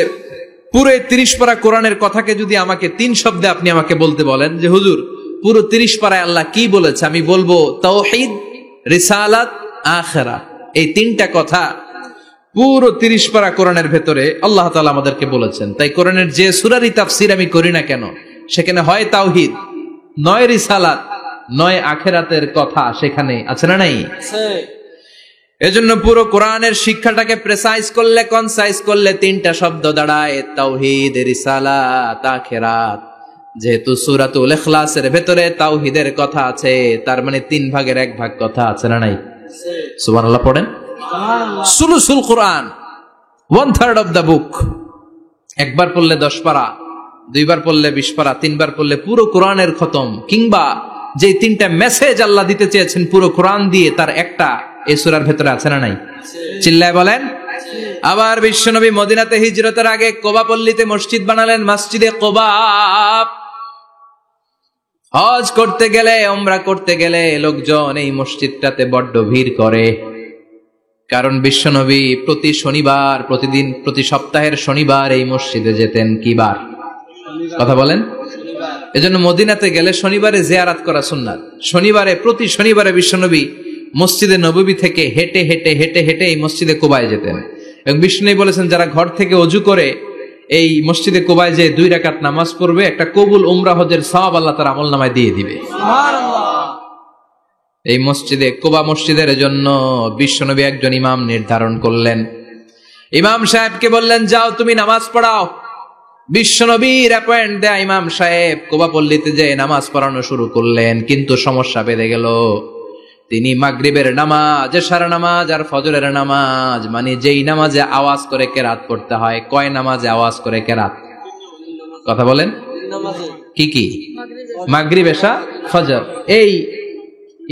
পুরো 30 পারা কোরআনের কথাকে যদি আমাকে 3 শব্দে আপনি আমাকে বলতে বলেন যে হুজুর পুরো 30 পারায় আল্লাহ কি বলেছে, আমি বলবো তাওহীদ, রিসালাত, আখিরাত। এই 3টা কথা পুরো 30 পারা কোরআনের ভেতরে আল্লাহ তাআলা আমাদেরকে বলেছেন। তাই কোরআনের যে সূরারই তাফসীর আমি করি না কেন, সেখানে হয় তাওহীদ, নয় রিসালাত, নয় আখিরাতের কথা সেখানে আছে না নাই? এজন্য পুরো কোরআনের শিক্ষাটাকে প্রেসাইজ করলে, কনসাইজ করলে 3টা শব্দ দাঁড়ায়, তাওহীদ, রিসালাত, আখিরাত। যেহেতু সূরাতুল ইখলাসের ভেতরে তাওহীদের কথা আছে, তার মানে 3 ভাগের 1 ভাগ কথা আছে না নাই? সুবহানাল্লাহ পড়েন। সুলুসুল কোরআন, 1/3 অফ দ্য বুক। একবার পড়লে 10 পারা, 2বার পড়লে 20 পারা, 3বার পড়লে পুরো কোরআনের খতম। কিংবা যে 3টা মেসেজ আল্লাহ দিতে চেয়েছেন পুরো কোরআন দিয়ে, তার একটা এই সূরার ভেতরে আছে না নাই? চিল্লায় বলেন। আবার বিশ্বনবী মদিনাতে হিজরতের আগে কোবা পল্লীতে মসজিদ বানালেন, মসজিদে কোবা। হজ করতে গেলে, উমরা করতে গেলে লোকজন এই মসজিদটাতে বড্ড ভিড় করে। কারণ বিশ্বনবী প্রতি শনিবার, প্রতিদিন, প্রতি সপ্তাহের শনিবার এই মসজিদে যেতেন। কি বার? কথা বলেন। এজন্য মদিনাতে গেলে শনিবারে জিয়ারত করা সুন্নাত। শনিবারে, প্রতি শনিবারে বিশ্বনবী মসজিদে নববী থেকে হেঁটে হেঁটে হেঁটে হেঁটে এই মসজিদে কুবায় যেতেন। এবং বিষ্ণু বলেছেন যারা ঘর থেকে ওযু করে এই মসজিদে কুবায় যে 2 রাকাত নামাজ পড়বে, একটা কবুল উমরা হজের সওয়াব আল্লাহ তার আমলনামায় দিয়ে দিবে। এই মসজিদে, কুবা মসজিদের জন্য বিশ্বনবী একজন ইমাম নির্ধারণ করলেন। ইমাম সাহেবকে বললেন যাও তুমি নামাজ পড়াও। বিশ্বনবীর অ্যাপয়েন্ট দেয়া ইমাম সাহেব কুবা পল্লীতে যে নামাজ পড়ানো শুরু করলেন। কিন্তু সমস্যা বেড়ে গেল। তিনি মাগরিবের নামাজ, এশার নামাজ আর ফজরের নামাজ, মানে যেই নামাজে আওয়াজ করে কেরাত পড়তে হয়, কয় নামাজে আওয়াজ করে কেরাত? কথা বলেন। কি কি? মাগরিব, এশা, ফজর। এই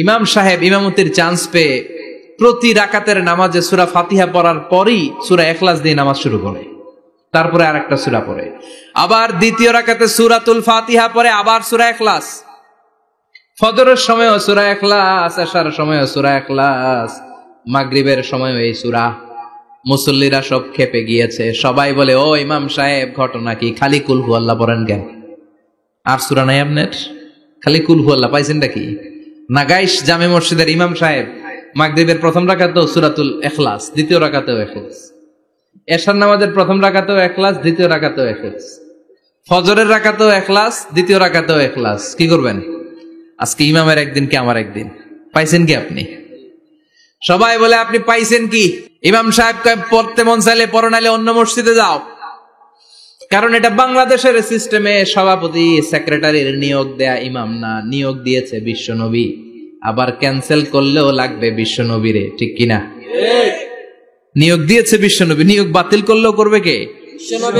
ইমাম সাহেব ইমামতির চান্স পেয়ে প্রতি রাকাতের নামাজে সূরা ফাতিহা পড়ার পরই সূরা ইখলাস দিয়ে নামাজ শুরু করে, তারপরে আরেকটা সূরা পড়ে, আবার দ্বিতীয় রাকাতে সূরাতুল ফাতিহা পড়ে, আবার সূরা ইখলাস। ফজরের সময়ও সূরা ইখলাস, এশার সময়ও সূরা ইখলাস, মাগরিবের সময়ও এই সূরা। মুসল্লিরা সব খেপে গিয়েছে। সবাই বলে ও ইমাম সাহেব ঘটনা কি? খালি কুল হু আল্লাহ পড়েন কেন? আর সূরা নাই আপনার? খালি কুল হু আল্লাহ পাইছেনটা কি? নাগাইশ জামে মসজিদের ইমাম সাহেব মাগরিবের প্রথম রাকাতেও সূরাতুল ইখলাস, দ্বিতীয় রাকাতেও ইখলাস, এশার নামাজের প্রথম রাকাতেও ইখলাস, দ্বিতীয় রাকাতেও ইখলাস, ফজরের রাকাতেও ইখলাস, দ্বিতীয় রাকাতেও ইখলাস। কি করবেন? আজকে ইমামের একদিন কি আমার একদিন। পাইছেন কি আপনি? সবাই বলে আপনি পাইছেন কি? ইমাম সাহেব পড়তে মন চাইলে পড়ো, নাইলে অন্য মসজিদে যাও। কারণ এটা বাংলাদেশের সিস্টেমে সভাপতি সেক্রেটারির নিয়োগ দেয়া ইমাম না, নিয়োগ দিয়েছে বিশ্বনবী। আবার ক্যান্সেল করলেও লাগবে বিশ্বনবীরে, ঠিক কিনা? নিয়োগ দিয়েছে বিশ্বনবী, নিয়োগ বাতিল করলেও করবে কে?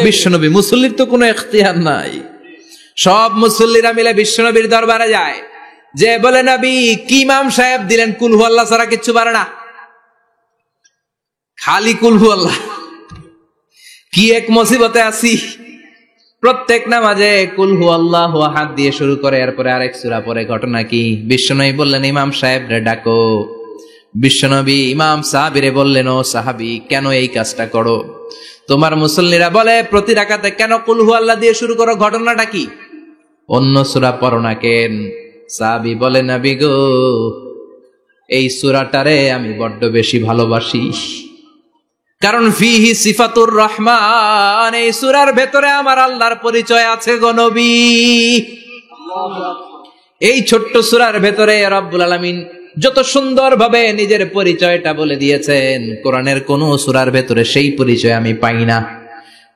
বিশ্বনবী। মুসল্লির তো কোনো এখতিয়ার নাই। সব মুসল্লিরা মিলে বিশ্বনবীর দরবারে যায়, যে বলে নবী কি ইমাম সাহেব দিলেন, কুল হু আল্লাহ ছাড়া কিচ্ছু পারে না, খালি কুল হু আল্লাহ। কি এক মুসিবতে আছি। প্রত্যেক নামাজে কুল হু আল্লাহু আহাদ দিয়ে শুরু করে, এরপরে আরেক সূরা পড়ে। ঘটনা কি? বিশ্বনবী বললেন ইমাম সাহেব রে ডাকো। বিশ্বনবী ইমাম সাহাবীরে বললেন ও সাহাবী, কেন এই কাজটা করো? তোমার মুসল্লিরা বলে প্রতি রাকাতে কেন কুল হু আল্লাহ দিয়ে শুরু করো, ঘটনাটা কি? অন্য সূরা পড়ো না কেন? সাহাবী বলে নবী গো, এই সূরাটারে আমি বড্ড বেশি ভালোবাসি। কারণ ফিহি সিফাতুর রহমান, এই সূরার ভেতরে আমার আল্লাহর পরিচয় আছে গো নবী। এই ছোট্ট সূরার ভেতরে রব্বুল আলামিন যত সুন্দরভাবে নিজের পরিচয়টা বলে দিয়েছেন, কোরআনের কোন সূরার ভেতরে সেই পরিচয় আমি পাই না।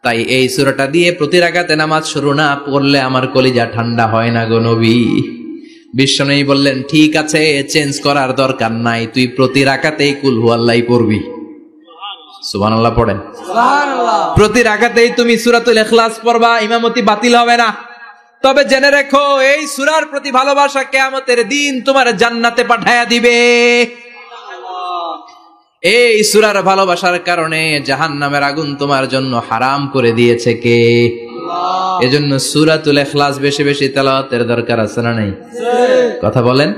তাই এই সূরাটা দিয়ে প্রতি রাকাতে নামাজ শুরু না করলে আমার কলিজা ঠান্ডা হয় না গো নবী। বিশ্বনবী বললেন ঠিক আছে, চেঞ্জ করার দরকার নাই, তুই প্রতি রাকাতেই কুল হু আল্লাহই পড়বি। সুবহানাল্লাহ পড়েন। সুবহানাল্লাহ। প্রতি রাকাতেই তুমি সূরাতুল ইখলাস পড়বা, ইমামতি বাতিল হবে না। তবে জেনে রেখো, এই সূরার প্রতি ভালোবাসা কিয়ামতের দিন তোমার জান্নাতে পাঠায়া দিবে। এই সূরার ভালোবাসার কারণে জাহান্নামের আগুন তোমার জন্য হারাম করে দিয়েছে কে? আল্লাহ। এজন্য সূরাতুল ইখলাস বেশি বেশি তেলাওয়াতের দরকার আছে না নাই? কথা বলেন।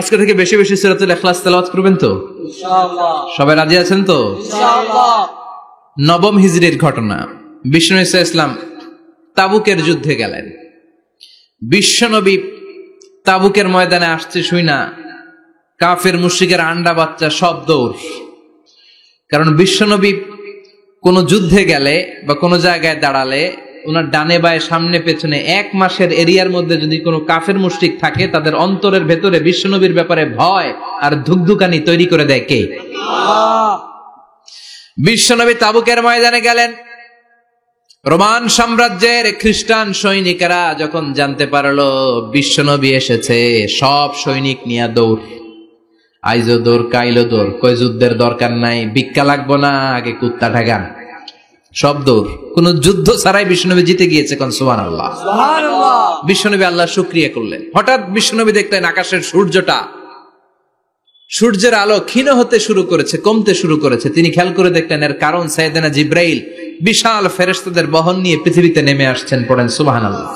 আজকে থেকে বেশি বেশি সূরাতুল ইখলাস তেলাওয়াত করবেন তো ইনশাআল্লাহ? সবাই রাজি আছেন তো ইনশাআল্লাহ? নবম হিজরির ঘটনা। বিষ্ণু ইসলাম তাবুকের যুদ্ধে গেলেন। বিশ্বনবী তাবুকের ময়দানে আসছে শুই না কাফের মুশরিকের আন্ডা বাচ্চা সব দৌড়। কারণ বিশ্বনবী কোন যুদ্ধে গেলে বা কোন জায়গায় দাঁড়ালে ওনার ডানে বায়ে সামনে পেছনে 1 মাসের এরিয়ার মধ্যে যদি কোনো কাফের মুশরিক থাকে তাদের অন্তরের ভেতরে বিশ্বনবীর ব্যাপারে ভয় আর ধুকধুকানি তৈরি করে দেয় কে? বিশ্বনবী তাবুকের ময়দানে গেলেন। রোমান সাম্রাজ্যের খ্রিস্টান সৈনিকেরা যখন জানতে পারলো বিশ্বনবী এসেছে, সব সৈনিক নিয়ে দৌড়। আইজো দৌড় কাইলো দৌড়, কই যুদ্ধের দরকার নাই, ভিক্ষা লাগবো না, আগে কুত্তা ঠাগান, সব দৌড়। কোন যুদ্ধ ছাড়াই বিশ্বনবী জিতে গিয়েছে। কোন সুবহানাল্লাহ। বিশ্বনবী আল্লাহ শুকরিয়া করলেন। হঠাৎ বিশ্বনবী দেখলেন আকাশের সূর্যের আলো ক্ষীণ হতে শুরু করেছে, কমতে শুরু করেছে। তিনি খেয়াল করে দেখলেন এর কারণ সাইয়েদনা জিব্রাইল বিশাল ফেরেশতাদের বহন নিয়ে পৃথিবীতে নেমে আসছেন। পড়েন সুবহানাল্লাহ।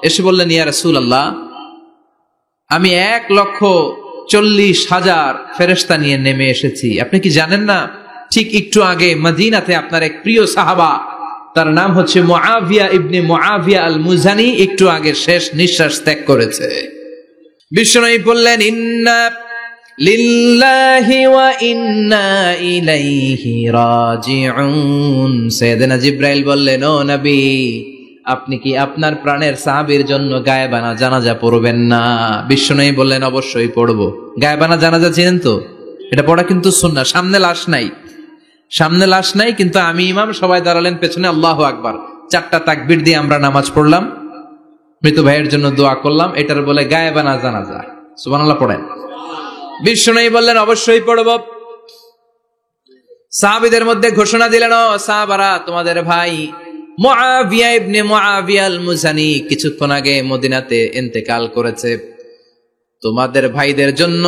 এসে বললেন, ইয়া রাসূলুল্লাহ, আমি 1,40,000 ফেরেশতা নিয়ে নেমে এসেছি। আপনি কি জানেন না ঠিক একটু আগে মদিনাতে আপনার এক প্রিয় সাহাবা, তার নাম হচ্ছে মুআবিয়া ইবনে মুআবিয়া আল মুজানি, একটু আগে শেষ নিঃশ্বাস ত্যাগ করেছে। বিশ্বনবী বললেন, ইন্না লিল্লাহি ওয়া ইন্না ইলাইহি রাজিউন। সাইয়েদনা জিব্রাইল বললেন, ও নবী, আপনি কি আপনার প্রাণের সাহাবীর জন্য গায়েবানা জানাজা পড়বেন না? বিশ্বনবী বললেন, অবশ্যই পড়ব। গায়েবানা জানাজা চিনেন তো? এটা পড়া কিন্তু সুন্নাহ। সামনে লাশ নাই, কিন্তু আমি ইমাম, সবাই দাঁড়ালেন পেছনে, আল্লাহু আকবার 4টা তাকবীর দিয়ে আমরা নামাজ পড়লাম, মৃত ভাইয়ের জন্য দোয়া করলাম। এটার বলে গায়েবানা জানাজা। সুবহানাল্লাহ পড়েন। বিশ্বনবী বললেন, অবশ্যই পড়ব। সাহাবীদের মধ্যে ঘোষণা দিলেন, ও সাহাবারা, তোমাদের ভাই মুআবিয়া ইবনে মুআবিয়া আল মুজানি কিছুক্ষণ আগে মদিনাতে ইন্তেকাল করেছে। তোমাদের ভাইদের জন্য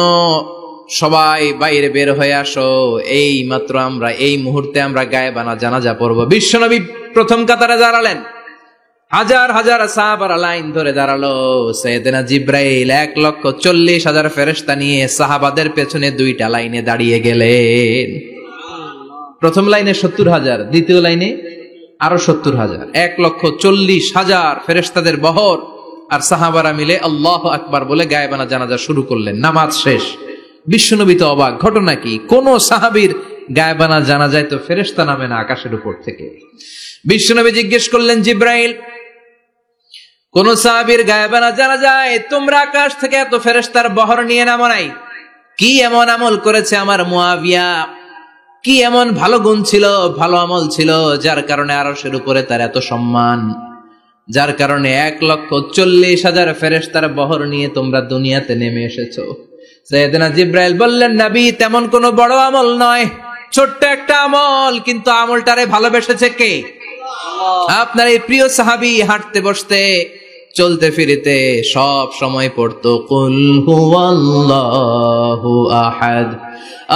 সবাই বাইরে বের হয়ে আসো, এই মাত্র আমরা এই মুহূর্তে আমরা গায়েবানা জানাজা পড়ব। বিশ্বনবী প্রথম কাতারে দাঁড়ালেন। হাজার হাজার সাহাবারা লাইন ধরে দাঁড়ালো। সাইয়েদনা জিব্রাইল 1,40,000 ফেরেশতা নিয়ে সাহাবাদের পেছনে 2টা লাইনে দাঁড়িয়ে গেলেন। প্রথম লাইনে 70,000, দ্বিতীয় লাইনে আরো 70,000, 1,40,000 ফেরেশতাদের বহর। আর সাহাবারা মিলে আল্লাহু আকবার বলে গায়েবানা জানাজা শুরু করলেন। নামাজ শেষ। বিশ্বনবী তো অবাক, ঘটনা কি? কোন সাহাবীর গায়েবানা জানাজায় তো ফেরেশতা নামে না আকাশের উপর থেকে। বিশ্বনবী জিজ্ঞেস করলেন, জিব্রাইল, কোন সাহাবীর গায়েবানা জানাজায় তোমরা আকাশ থেকে এত ফেরেশতার বহর নিয়ে নামো নাই? কি এমন আমল করেছে আমার মুআবিয়া? কি এমন ভালো গুণ ছিল, ভালো আমল ছিল, যার কারণে আরশের উপরে তার এত সম্মান, যার কারণে 1,40,000 ফেরেশতার বহর নিয়ে তোমরা দুনিয়াতে নেমে এসেছো? সাইয়েদনা জিব্রাইল বললেন, নবী, তেমন কোনো বড় আমল নয়, ছোট্ট একটা আমল, কিন্তু আমলটারে ভালোবেসেছে কে? আপনার এই প্রিয় সাহাবী হাঁটতে বসতে চলতে ফিরিতে সব সময় পড়তো, কুল হুয়াল্লাহু আহাদ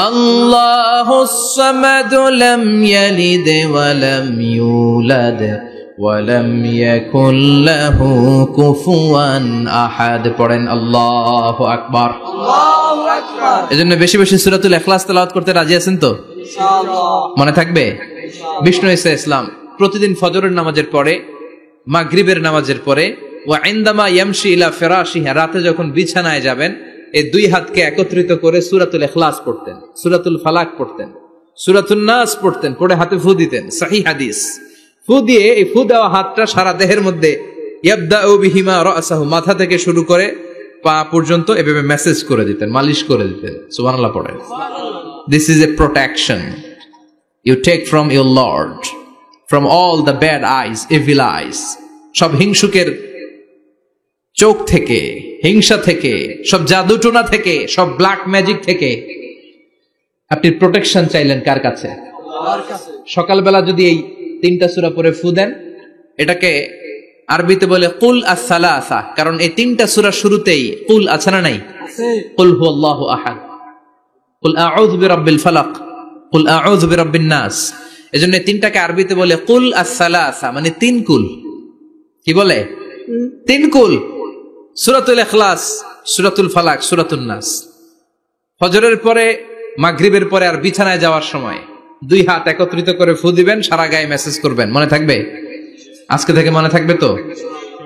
আল্লাহুস সামাদ লাম ইয়ালিদ ওয়া লাম ইউলাদ ওয়া লাম ইয়াকুল লাহু কুফুয়ান আহাদ। পড়েন আল্লাহু আকবার। আল্লাহু আকবার। এজন্য বেশি বেশি সূরাতুল ইখলাস তেলাওয়াত করতে রাজি আছেন তো? ইনশাআল্লাহ। মনে থাকবে? বিষ্ণু ঈসা ইসলাম প্রতিদিন ফজরের নামাজের পরে, মাগরিবের নামাজের পরে, ওয়া ইনদামা ইয়ামশি ইলা ফিরাশিহি, রাতে যখন বিছানায় যাবেন, এই 2 হাতকে একত্রিত করে সূরাতুল ইখলাস পড়তেন, সূরাতুল ফালাক পড়তেন, সূরাতুন নাস পড়তেন, পড়ে হাতে ফু দিতেন। সহিহ হাদিস। ফু দিয়ে এই ফু দেওয়া হাতটা সারা দেহের মধ্যে ইয়াবদাউ বিহিমা রাসাহু, মাথা থেকে শুরু করে পা পর্যন্ত এভাবে মেসেজ করে দিতেন, মালিশ করে দিতেন। সুবহানাল্লাহ পড়েন। This is a protection you take from your lord, from all the bad eyes, evil eyes, সব হিংসুকের চোখ থেকে, হিংসা থেকে, সব জাদুটোনা থেকে, সব ব্ল্যাক ম্যাজিক থেকে আপনি প্রোটেকশন চাইলেন কার কাছে? আল্লাহর কাছে। সকালবেলা যদি এই 3টা সূরা পড়ে ফু দেন, এটাকে আরবিতে বলে কুল আস-সালাসা, কারণ এই 3টা সূরা শুরুতেই কুল আছে না নাই? আছে। কুল হুয়াল্লাহু আহাদ, কুল আউযু বিরাব্বিল ফালাক, কুল আউযু বিরাব্বিন নাস। এজন্য 3টাকে আরবিতে বলে কুল আস-সালাসা, মানে 3 কুল। কি বলে? 3 কুল। সূরাতুল ইখলাস, সূরাতুল ফালাক, সূরাতুন নাস। ফজরের পরে, মাগরিবের পরে আর বিছানায় যাওয়ার সময় 2 হাত একত্রিত করে ফু দিবেন, সারা গায়ে মেসেজ করবেন। মনে থাকবে? আজকে থেকে মনে থাকবে তো?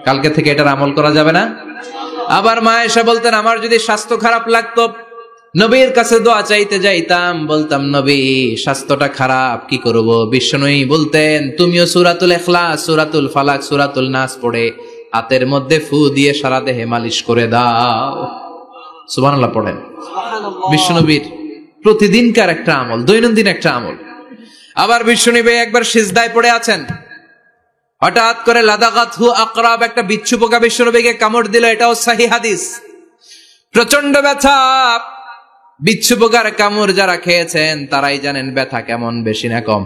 কালকে থেকে এটার আমল করা যাবে না? আবার মা এসে বলতেন, আমার যদি স্বাস্থ্য খারাপ লাগতো, নবীর কাছে দোয়া চাইতে যাইতাম, বলতাম নবী স্বাস্থ্যটা খারাপ, কি করব? বিশ্বনবী বলতেন, তুমিও সূরাতুল ইখলাস, সূরাতুল ফালাক, সূরাতুল নাস পড়ে হাতের মধ্যে ফু দিয়ে সারা দেহে মালিশ করে দাও। সুবহানাল্লাহ পড়েন। বিশ্বনবীর প্রতিদিনকার একটা আমল, দৈনন্দিন একটা আমল। আবার বিশ্বনবী একবার সিজদায় পড়ে আছেন, হঠাৎ করে লাদাগাতহু আকরাব, একটা বিচ্ছু পোকা বিশ্বনবীকে কামড় দিল। এটাও সহিহ হাদিস। প্রচন্ড ব্যথা। বিচ্ছু পোকার কামড় যারা খেয়েছেন তারাই জানেন ব্যথা কেমন, বেশি না কম?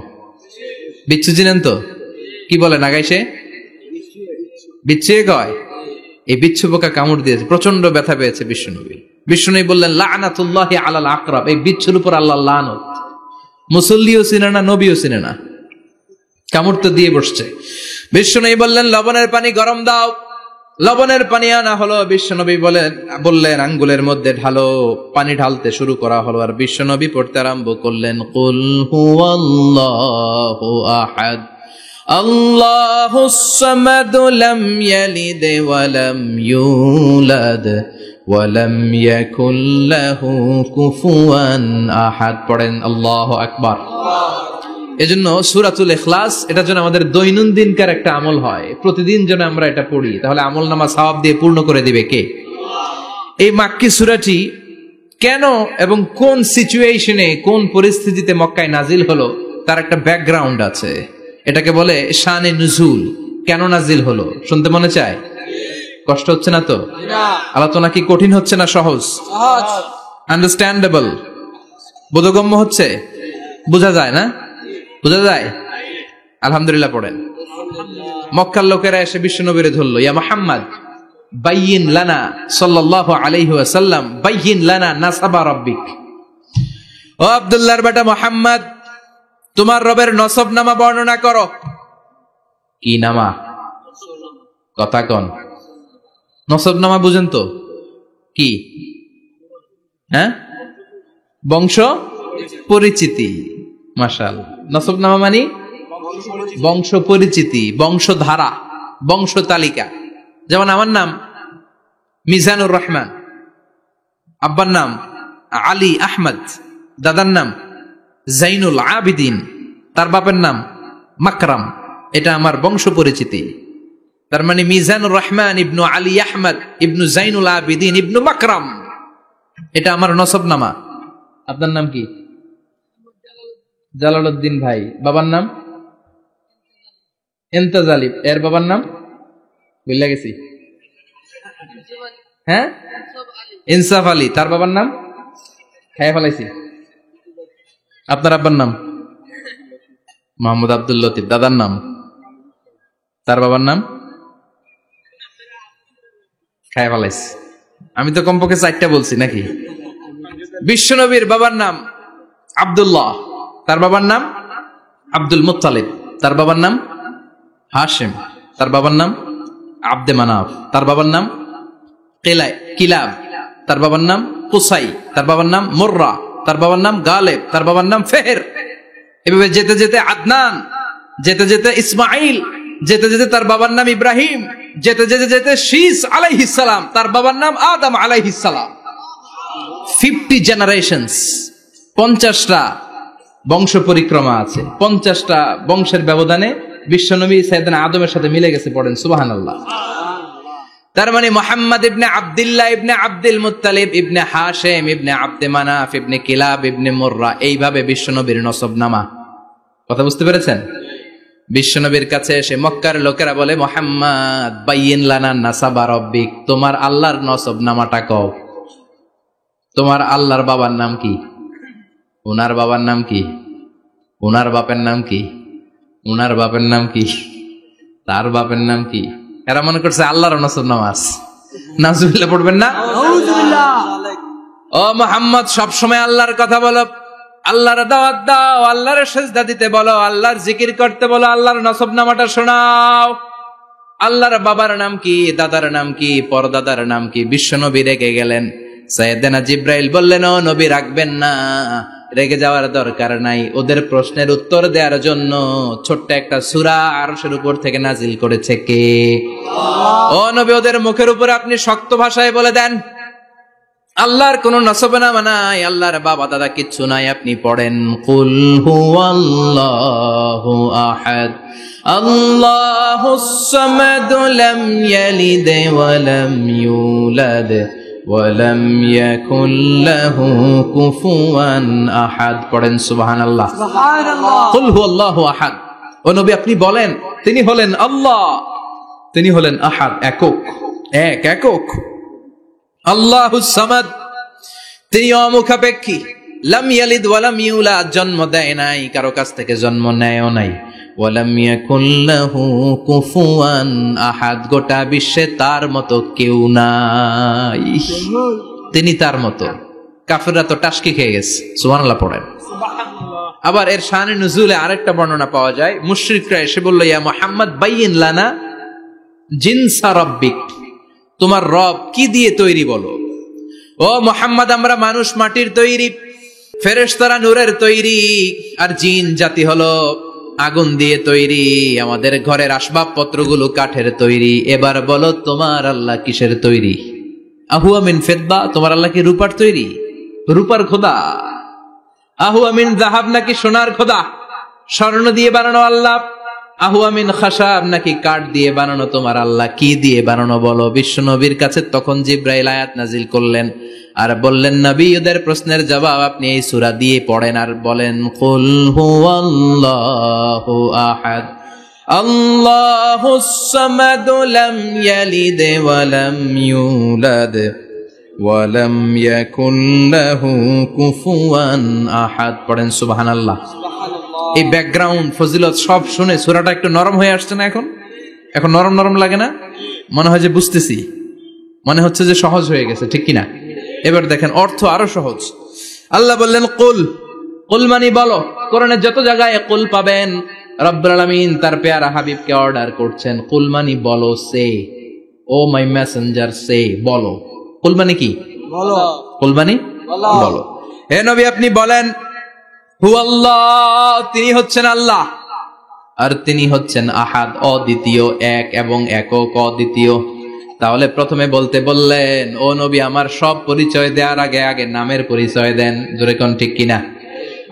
বিচ্ছু চিনেন তো? কি বলে নাগাইছে? বিচ্ছু কয়। এই বিচ্ছু পোকা কামড় দিয়েছে, প্রচন্ড ব্যথা পেয়েছে বিশ্বনবী। বিশ্বনবী বললেন, লাআনাতুল্লাহি আলাল আকরাব, এই বিচ্ছুর উপর আল্লাহর লানত। মুসল্লিও চিনে না, নবীও চিনে না, কামড় তো দিয়ে বসছে। বিশ্বনবী বললেন, লবণের পানি গরম দাও। লবণের পানি আনা হলো। বিশ্বনবী বললেন আঙ্গুলের মধ্যে ঢালো। পানি ঢালতে শুরু করা হলো, আর বিশ্বনবী পড়তে আরম্ভ করলেন, কুল হুয়াল্লাহু আহাদ আল্লাহুস সামাদ লাম ইয়ালিদ ওয়া লাম ইউলাদ ওয়া লাম ইয়াকুল লাহু কুফুয়ান আহাদ। পড়েন আল্লাহু আকবার। এজন্য সূরাতুল ইখলাস এটার জন্য আমাদের দৈনন্দিনকার একটা আমল হয়, প্রতিদিন যেন আমরা এটা পড়ি, তাহলে আমল নামা সওয়াব দিয়ে পূর্ণ করে দিবে কে? এই মাক্কি সূরাটি কেন এবং কোন সিচুয়েশনে, কোন পরিস্থিতিতে মক্কায় নাজিল হলো তার একটা ব্যাকগ্রাউন্ড আছে। এটাকে বলে শানে নুজুল। কেন নাজিল হলো শুনতে মনে চায়? কষ্ট হচ্ছে না তো? আলোচনা কি কঠিন হচ্ছে না সহজ? আন্ডারস্ট্যান্ডেবল, বোধগম্য হচ্ছে? বোঝা যায় না? বোঝা যায়? আলহামদুলিল্লাহ পড়েন। মক্কার লোকেরা এসে বিশ্বনবীরে ধরল, ইয়া মুহাম্মদ বাইয়িন লানা সাল্লাল্লাহু আলাইহি ওয়াসাল্লাম বাইয়িন লানা নাসাবা রাব্বিক। ও আব্দুল্লাহর বেটা মুহাম্মদ, তোমার রবের নসব নামা বর্ণনা করো। কি নামা? কথা কন। নসব নামা বুঝেন তো? কি? হ্যাঁ, বংশ পরিচিতি। মাশাআল্লাহ। নসব নামা মানে বংশ পরিচিতি, বংশধারা, বংশ তালিকা। যেমন আমার নাম মিজানুর রহমান, আব্বার নাম আলী আহমদ, দাদার নাম জাইনুল আবিদিন, তার বাপের নাম মাকরাম। এটা আমার বংশ পরিচিতি। তার মানে মিজানুর রহমান ইবনু আলী আহমদ ইবনু জাইনুল আবিদিন ইবনু মাকরাম, এটা আমার নসব নামা। আপনার নাম কি? জালালউদ্দিন ভাই। বাবার নাম ইমতাজ আলী। এর বাবার নাম ভুলে গেছি। হ্যাঁ, ইনসাফ আলী। তার বাবার নাম খাইয়া ফেলাইছি। আপনার আব্বার নাম মোহাম্মদ আব্দুল লতিফ। দাদার নাম, তার বাবার নাম খাইয়া ফেলাইছি। আমি তো কমপক্ষে 4টা বলছি নাকি? বিশ্বনবীর বাবার নাম আব্দুল্লাহ, তার বাবার নাম আব্দুল মুত্তালিব, তার বাবার নাম হাশিম, তার বাবার নাম আব্দে মানাফ, তার বাবার নাম কিলাব, তার বাবার নাম কুসাই, তার বাবার নাম মুররা, তার বাবার নাম গালেব, তার বাবার নাম ফেহের। এভাবে যেতে যেতে আদনান, যেতে যেতে ইসমাইল, যেতে যেতে তার বাবার নাম ইব্রাহিম, যেতে যেতে যেতে শীস আলাইহিস সালাম, তার বাবার নাম আদম আলাইহিস সালাম। 50 জেনারেশনস, 50টা বংশ পরিক্রমা আছে। 50টা বংশের ব্যবধানে বিশ্বনবী সাইয়েদনা আদমের সাথে মিলে গেছে। পড়েন সুবহানাল্লাহ। তার মানে মুহাম্মদ ইবনে আব্দুল্লাহ ইবনে আব্দুল মুত্তালিব ইবনে হাশিম ইবনে আব্দে মানাফ ইবনে কিলাব ইবনে মুররা, এইভাবে বিশ্বনবীর নসবনামা। কথা বুঝতে পেরেছেন? বিশ্বনবীর কাছে এসে মক্কার লোকেরা বলে, মুহাম্মদ বাইয়িন লানা নাসাবা রাব্বিক, তোমার আল্লাহর নসবনামাটা কও। তোমার আল্লাহর বাবার নাম কি? ওনার বাবার নাম কি? ওনার বাপের নাম কি? ওনার বাপের নাম কি? তার বাপের নাম কি? এরা মনে করছে আল্লাহর নসব নামাজ। নাউজুবিল্লাহ পড়বেন না? ও মুহাম্মদ, সবসময় আল্লাহর কথা বলো, আল্লাহর দাওয়াত দাও, আল্লাহর সিজদা দিতে বলো, আল্লাহর জিকির করতে বলো, আল্লাহর নসব নামাটা শোনাও। আল্লাহর বাবার নাম কি? দাদার নাম কি? পরদাদার নাম কি? বিশ্বনবী রেগে গেলেন। সাইয়েদনা জিব্রাইল বললেন, ও নবী রাখবেন না, রেগে যাওয়ার দরকার নাই, ওদের প্রশ্নের উত্তর দেওয়ার জন্য ছোট্ট একটা সূরা আরশের উপর থেকে নাজিল করেছে কে? ও নবী, ওদের মুখের উপরে আপনি শক্ত ভাষায় বলে দেন, আল্লাহর কোন নসবনামা নাই, আল্লাহর বাবা দাদা কিচ্ছু নাই। আপনি পড়েন কুল হুয়াল্লাহু আহাদ আল্লাহুস সামাদ লাম ইয়ালিদ ওয়া লাম ইউলাদ ওয়া লাম ইয়াকুল লাহু কুফুয়ান আহাদ। পড়েন সুবহানাল্লাহ, সুবহানাল্লাহ। কুল হুয়াল্লাহু আহাদ। ও নবী, আপনি বলেন তিনি হলেন আল্লাহ, তিনি হলেন আহাদ, একক, একক। আল্লাহুস সামাদ, তিনি অমুখাপেক্ষী। লাম ইয়ালিদ ওয়া লাম ইউলাদ, জন্ম দেয় নাই, কারো কাছ থেকে জন্ম নেয়ও নাই। ওয়া লাম ইয়াকুল লাহু কুফুয়ান আহাদ, গোটা বিশ্বে তার মতো কেউ নাই, তিনি তার মতো। কাফেররা তো টাসকি খেয়ে গেছে। সুবহানাল্লাহ পড়েন। আবার এর শানে নুজুলে আরেকটা বর্ণনা পাওয়া যায়। মুশরিকরা এসে বলল, ইয়া মুহাম্মদ বাইয়িন লানা জিনসা রাব্বিক, তোমার রব কি দিয়ে তৈরি বলো। ও মুহাম্মদ, আমরা মানুষ মাটির তৈরি, ফেরেশতারা নূরের তৈরি, আর জিন জাতি হলো আগুন দিয়ে তৈরি, আমাদের ঘরের আসবাবপত্রগুলো কাঠের তৈরি। এবার বলো তোমার আল্লাহ কিসের তৈরি? আহুয়া মিন ফিদ্দা, তোমার আল্লাহ কি রূপার তৈরি, রূপার খোদা? আহুয়া মিন যাহাব, নাকি সোনার খোদা, স্বর্ণ দিয়ে বানানো আল্লাহ? আহুয়া মিন খাশাব, নাকি কাঠ দিয়ে বানানো তোমার আল্লাহ? কি দিয়ে বানানো বলো? বিশ্ব নবীর কাছে তখন জিব্রাইল আয়াত নাজিল করলেন আর বললেন, নবী, ওদের প্রশ্নের জবাব আপনি এই সূরা দিয়ে পড়েন আর বলেন কুল হুয়াল্লাহু আহাদ আল্লাহুস সামাদ লাম ইয়ালিদ ওয়া লাম ইউলাদ ওয়া লাম ইয়াকুল লাহু কুফুয়ান আহাদ। পড়েন সুবহানাল্লাহ। এই ব্যাকগ্রাউন্ড ফজিলত সব শুনে সূরাটা একটু নরম হয়ে আসছে না? এখন নরম নরম লাগে না? মনে হয় যে বুঝতেছি, মনে হচ্ছে যে সহজ হয়ে গেছে, ঠিক কিনা? এবার দেখেন অর্থ আরো সহজ। আল্লাহ বললেন কুল, কুল মানে বলো। কোরআনের যত জায়গায় কুল পাবেন, রব্বুল আলামিন তার পেয়ারা হাবিবকে অর্ডার করছেন, কুল মানে বলো, সে, ও মাই মেসেঞ্জার, সে, বলো। কুল মানে কি? বলো। কুল মানে বলো। হে নবী, আপনি বলেন হুয়াল্লাহ, তিনি হচ্ছেন আল্লাহ, আর তিনি হচ্ছেন আহাদ, অদ্বিতীয়, এক এবং একক, অদ্বিতীয়। তাহলে প্রথমে বলতে বললেন, ও নবী, আমার সব পরিচয় দেওয়ার আগে আগে নামের পরিচয় দেন। জোরে কোন ঠিক কিনা?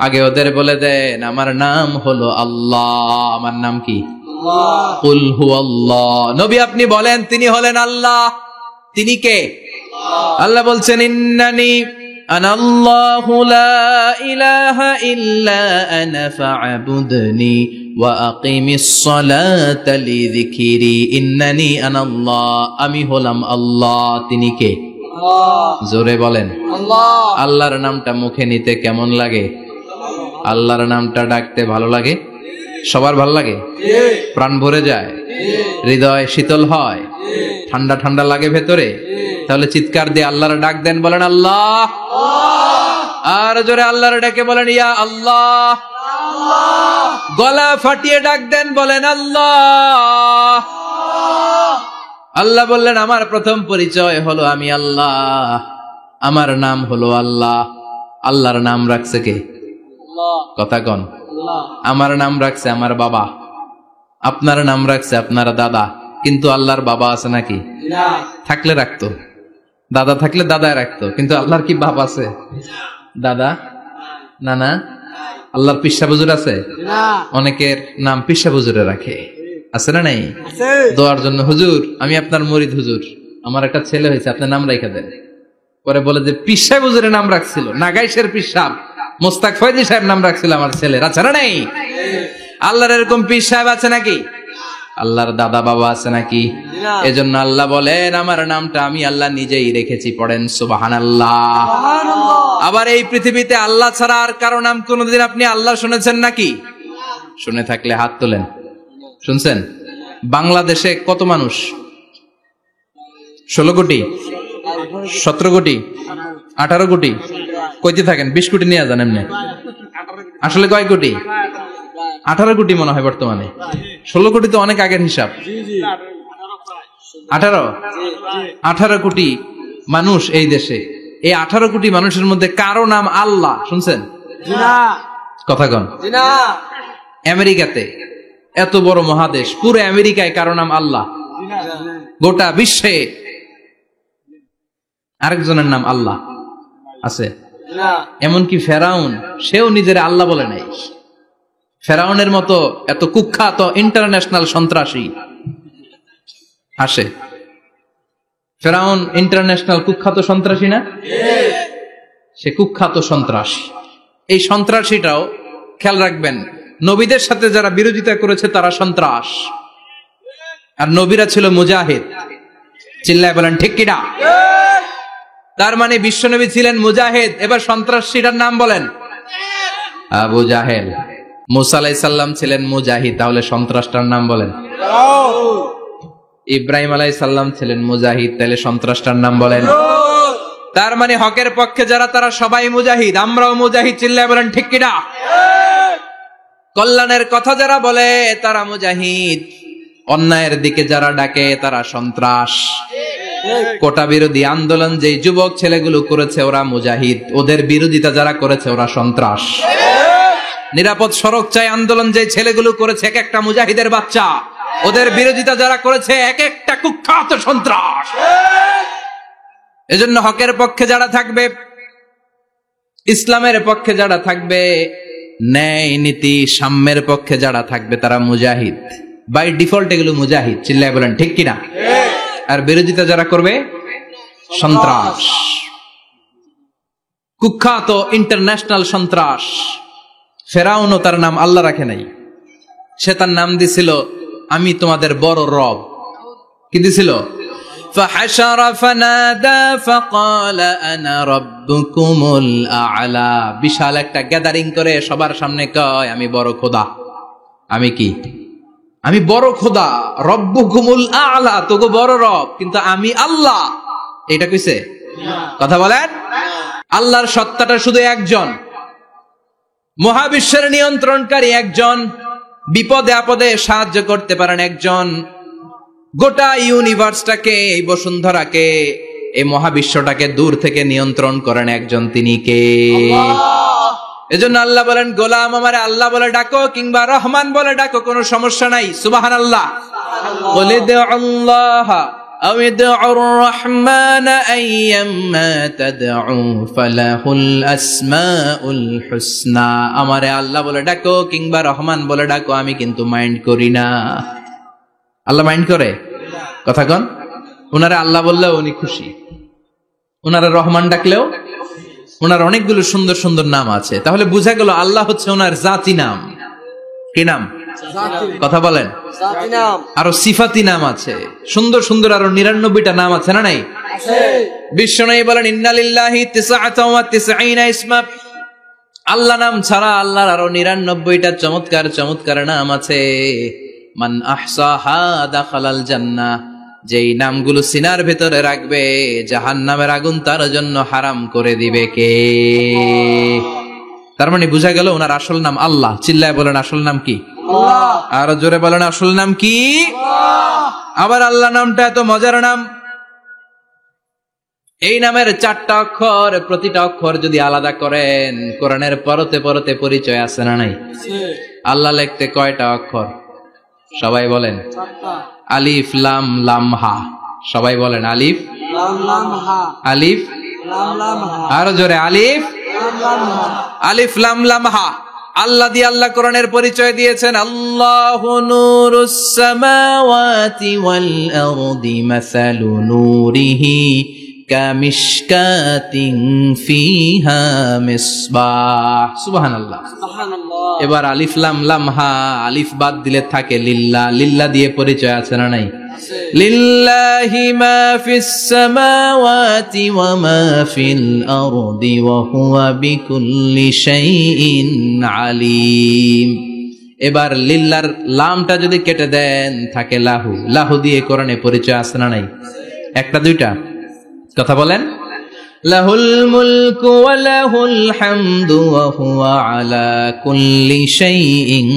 আগে ওদের বলে দেন আমার নাম হলো আল্লাহ। আমার নাম কি? আল্লাহ। কুল হুয়াল্লাহ। নবী, আপনি বলেন তিনি হলেন আল্লাহ। তিনি কে? আল্লাহ বলছেন, ইন্নানি আনাল্লাহু লা ইলাহা ইল্লা আনা ফা'বুদনি ওয়া আকিমিস সালাতা লিযিকরি। ইন্নানি আনাল্লাহ, আমি হলাম আল্লাহ। তিনি কে? আল্লাহ। জোরে বলেন আল্লাহ। আল্লাহর নামটা মুখে নিতে কেমন লাগে? আল্লাহর নামটা ডাকতে ভালো লাগে? সবার ভালো লাগে? প্রাণ ভরে যায়, হৃদয় শীতল হয়, ঠান্ডা ঠান্ডা লাগে ভেতরে। তাহলে চিৎকার দিয়ে আল্লাহর ডাক দেন, বলেন আল্লাহ। আর জোরে আল্লাহর ডাকে বলেন ইয়া আল্লাহ। গলা ফাটিয়ে ডাক দেন, বলেন আল্লাহ। আল্লাহ বললেন আমার প্রথম পরিচয় হলো আমি আল্লাহ, আমার নাম হলো আল্লাহ। আল্লাহর নাম রাখছে কে? কথা কন। আমার নাম রাখছে আমার বাবা, আপনার নাম রাখছে আপনার দাদা। কিন্তু আল্লাহর বাবা আছে নাকি? থাকলে রাখতো, দাদা থাকলে দাদায় রাখতো। কিন্তু আল্লাহর কি বাপ আছে? দাদা, নানা? আল্লাহর পিসা বুজুর আছে? অনেকের নাম পিসা বুজুরে রাখে, আছে না নাই? দোয়ার জন্য, হুজুর আমি আপনার মুরিদ, হুজুর আমার একটা ছেলে হয়েছে, আপনার নাম রাখা দেন। পরে বলে যে পিসা বুজুরের নাম রাখছিল, নাগাইশের পিসাব মোস্তাক ফয়জি সাহেব নাম রাখছিল আমার ছেলের, আছে না নাই? আল্লাহর এরকম পীর সাহেব আছে নাকি? আল্লাহর দাদা বাবা আছে নাকি? এজন্য আল্লাহ বলেন আমার নামটা আমি আল্লাহ নিজেই রেখেছি। পড়েন সুবহানাল্লাহ। আবার এই পৃথিবীতে আল্লাহ ছাড়া আর কারো নাম কোনদিন আপনি আল্লাহ শুনেছেন নাকি? শুনে থাকলে হাত তোলেন। শুনছেন? বাংলাদেশে কত মানুষ? 16 কোটি, 17 কোটি, 18 কোটি? কইতে থাকেন, 20 কোটি নিয়ে যান এমনি। আসলে কয় কোটি? 18 কোটি মনে হয় বর্তমানে। 16 কোটি তো অনেক আগের হিসাব। 18 কোটি মানুষ এই দেশে। এই 18 কোটি মানুষের মধ্যে কারো নাম আল্লাহ শুনছেন? কথা কন। আমেরিকাতে এত বড় মহাদেশ, পুরো আমেরিকায় কারো নাম আল্লাহ? গোটা বিশ্বে আরেকজনের নাম আল্লাহ আছে? এমনকি ফেরাউন, সেও নিজের আল্লাহ বলে নাই। ফেরাউনের মতো এত কুখ্যাত ইন্টারন্যাশনাল সন্ত্রাসী আসে। ফেরাউন ইন্টারন্যাশনাল কুখ্যাত সন্ত্রাসী না? সে কুখ্যাত সন্ত্রাসী। এই সন্ত্রাসীটাও খেয়াল রাখবেন, নবীদের সাথে যারা বিরোধিতা করেছে তারা সন্ত্রাস, আর নবীরা ছিল মুজাহিদ। চিল্লায় বলেন ঠিক কিনা? তার মানে বিশ্বনবী ছিলেন মুজাহিদ। এবার সন্ত্রাসীটার নাম বলেন আবু জাহেল। মুসা আলাইহিস সালাম ছিলেন মুজাহিদ, তাহলে সন্ত্রাসটার নাম বলেন। ইব্রাহিম আলাইহিস সালাম ছিলেন মুজাহিদ, তাহলে সন্ত্রাসটার নাম বলেন। তার মানে হকের পক্ষে যারা তারা সবাই মুজাহিদ, আমরাও মুজাহিদ। চিল্লায় বলেন ঠিক কিনা? কল্যাণের কথা যারা বলে তারা মুজাহিদ, অন্যায়ের দিকে যারা ডাকে তারা সন্ত্রাস। কোটা বিরোধী আন্দোলন যে যুবক ছেলেগুলো করেছে ওরা মুজাহিদ, ওদের বিরোধিতা যারা করেছে ওরা সন্ত্রাস। নিরাপদ সড়ক চাই আন্দোলন যে ছেলেগুলো করেছে এক একটা মুজাহিদের বাচ্চা, ওদের বিরোধিতা যারা করেছে এক একটা কুখ্যাত সন্ত্রাস। এজন্য হকের পক্ষে যারা থাকবে, ইসলামের পক্ষে যারা থাকবে, ন্যায় নীতি সাম্যের পক্ষে যারা থাকবে তারা মুজাহিদ। বাই ডিফল্ট এগুলো মুজাহিদ। চিল্লায় বলেন ঠিক কিনা? আর বিরোধিতা যারা করবে সন্ত্রাস, কুখ্যাত ইন্টারন্যাশনাল সন্ত্রাস। ফেরাউনও তার নাম আল্লাহ রাখে নাই, সে তার নাম দিছিল আমি তোমাদের বড় রব। কি দিছিল? فحشر فنادى فقال انا ربكم الاعلى। বিশাল একটা গ্যাদারিং করে সবার সামনে কয় আমি বড় খোদা। আমি কি? আমি বড় খোদা, রব্বুকুমুল আ'লা, তোগো বড় রব, কিন্তু আমি আল্লাহ। এটা কইছে? কথা বলেন। আল্লাহর সত্তাটা শুধু একজন, মহাবিশ্বের নিয়ন্ত্রণকারী একজন, বিপদে আপদে সাহায্য করতে পারেন একজন, গোটা ইউনিভার্সটাকে, এই বসুন্ধরাকে, এই মহাবিশ্বটাকে দূর থেকে নিয়ন্ত্রণ করেন একজন। তিনি কে? এজন্য আল্লাহ বলেন গোলাম আমারে আল্লাহ বলে ডাকো কিংবা রহমান বলে ডাকো, কোনো সমস্যা নাই। সুবহানাল্লাহ। বলে দে আল্লাহ আও ইদউর রহমান আইয়াম্মা তাদউ ফালাহুল আসমাউল হুসনা। আমারে আল্লাহ বলে ডাকো কিংবা রহমান বলে ডাকো, আমি কিন্তু মাইন্ড করি না। আল্লাহ মাইন্ড করে? কথা কন। উনারে আল্লাহ বললেও উনি খুশি, উনারে রহমান ডাকলেও। উনার অনেকগুলো সুন্দর সুন্দর নাম আছে, তাহলে বোঝা গেল আল্লাহ হচ্ছে ওনার জাতি নাম। কি নাম? কথা বলেন। আরো সিফাতি নাম আছে, সুন্দর সুন্দর আরো 99টা নাম আছে না নাই? বিশ্বনবী বলেন ইন্নালিল্লাহি 99 ইসমা। আল্লাহ নাম ছাড়া আল্লাহর আরো 99টা চমৎকার চমৎকার নাম আছে। মান আহসাহা দাখালাল জান্নাহ। যেই নামগুলো সিনার ভেতরে রাখবে জাহান্নামের আগুন তার জন্য হারাম করে দিবে কে? তার মানে বোঝা গেল ওনার আসল নাম আল্লাহ। চিল্লায় বলেন আসল নাম কি? আল্লাহ। আর জোরে বলেন আসল নাম কি? আল্লাহ। আবার আল্লাহ নামটা এত মজার নাম, এই নামের 4টা অক্ষর, প্রতিটা অক্ষর যদি আলাদা করেন কোরআনের পরতে পরতে পরিচয় আছে না নাই? আল্লাহ লিখতে কয়টা অক্ষর? সবাই বলেন। আলিফ লাম লাম হা। সবাই বলেন আলিফ লাম লাম হা। আলিফ লাম লাম হা। আরো জোরে আলিফ লাম লাম হা। আলিফ লাম লাম হা। আল্লাহ দিয়ে আল্লাহ কোরআনের পরিচয় দিয়েছেন আল্লাহু নূরুস সামাওয়াতি ওয়াল আরদি মাসালু নূরিহি কামিশকাতিন ফিহা মিসবাহ। সুবহানাল্লাহ। এবার আলিফ লাম লাম হা, আলিফ বাদ দিলে থাকে লিল্লাহ। লিল্লাহ দিয়ে পরিচয় আছে না নাই? লিল্লাহি মা ফিস সামাওয়াতি ওয়া মা ফিল আরদি ওয়া হুয়া বিকুল্লি শাইইন আলিম। এবার লিল্লাহর লামটা যদি কেটে দেন থাকে লাহু। লাহু দিয়ে কোরআনে পরিচয় আছে না নাই? একটা দুইটা? কথা বলেন। লাহুল মুলকু ওয়া লাহুল হামদু ওয়া হুয়া আলা কুল্লি শাইইন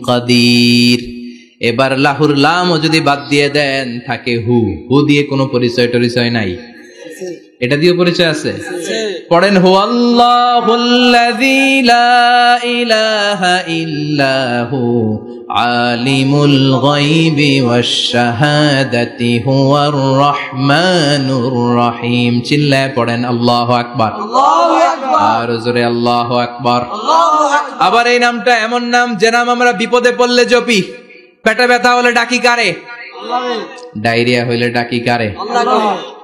কাদির। এবার লাহুর লামও যদি বাদ দিয়ে দেন থাকে হু। হু দিয়ে কোনো পরিচয় টরিচয় নাই। এটা দিয়ে পরিচয় আছে? পড়েন হুয়াল্লাহুল্লাযী লা ইলাহা ইল্লাহু আলিমুল গায়বি ওয়াশ শাহাদাতি হুয়ার রহমানুর রহিম। চিল্লায় পড়েন আল্লাহু আকবার। আল্লাহু আকবার। আর জোরে আল্লাহু আকবার। আল্লাহু আকবার। আবার এই নামটা এমন নাম যে নাম আমরা বিপদে পড়লে জপি। পেটে ব্যথা হলে ডাকি কারে? ডায়রিয়া হইলে ডাকি কারে?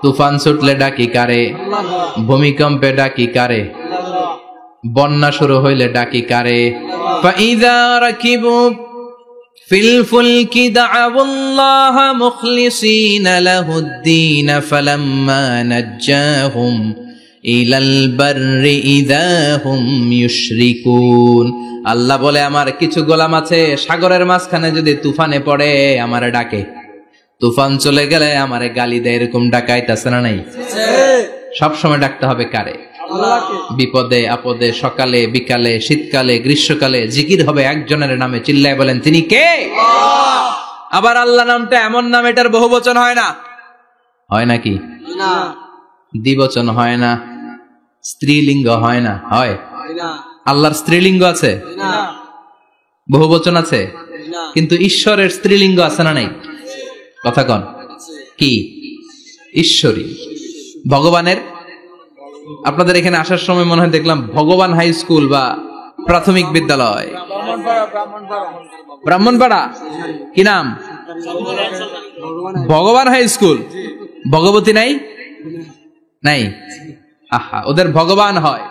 তুফান ছুটলে ডাকি কারে? ভূমিকম্পে ডাকি কারে? বন্যা শুরু হইলে ডাকি কারে? ফাইযা রাকিবু ফিল ফুলকি দা'আউল্লাহ মুখলিসিনা লাহুদ-দীন ফালাম্মা নাজ্জাহুম ইলাল বাররি ইযা হুম ইউশরিকুন। আল্লাহ বলে আমার কিছু গোলাম আছে সাগরের মাঝখানে যদি তুফানে পড়ে আমারে ডাকে, তুফান চলে গেলে আমারে গালি দেয়। এরকম ডাকাইতাছে না নাই? সব সময় ডাকতে হবে কারে? আল্লাহকে। বিপদে আপদে, সকালে বিকালে, শীতকালে গ্রীষ্মকালে জিকির হবে একজনের নামে। চিল্লায় বলেন তিনি কে? আল্লাহ। আবার আল্লাহ নামটা এমন নাম এটার বহুবচন হয় না। হয় নাকি? না। দ্বিবচন হয় না, স্ত্রীলিঙ্গ হয় না। হয়? আল্লাহর স্ত্রীলিঙ্গ আছে? বহুবচন আছে? কিন্তু ঈশ্বরের স্ত্রীলিঙ্গ আছে না নাই? কথা কন কি? ঈশ্বরী। ভগবানের, আপনাদের এখানে আসার সময় মনে হয় দেখলাম ভগবান হাই স্কুল বা প্রাথমিক বিদ্যালয় ব্রাহ্মণপাড়া। কি নাম? ভগবান হাই স্কুল। ভগবতী নাই? নাই। আহা, ওদের ভগবান হয়,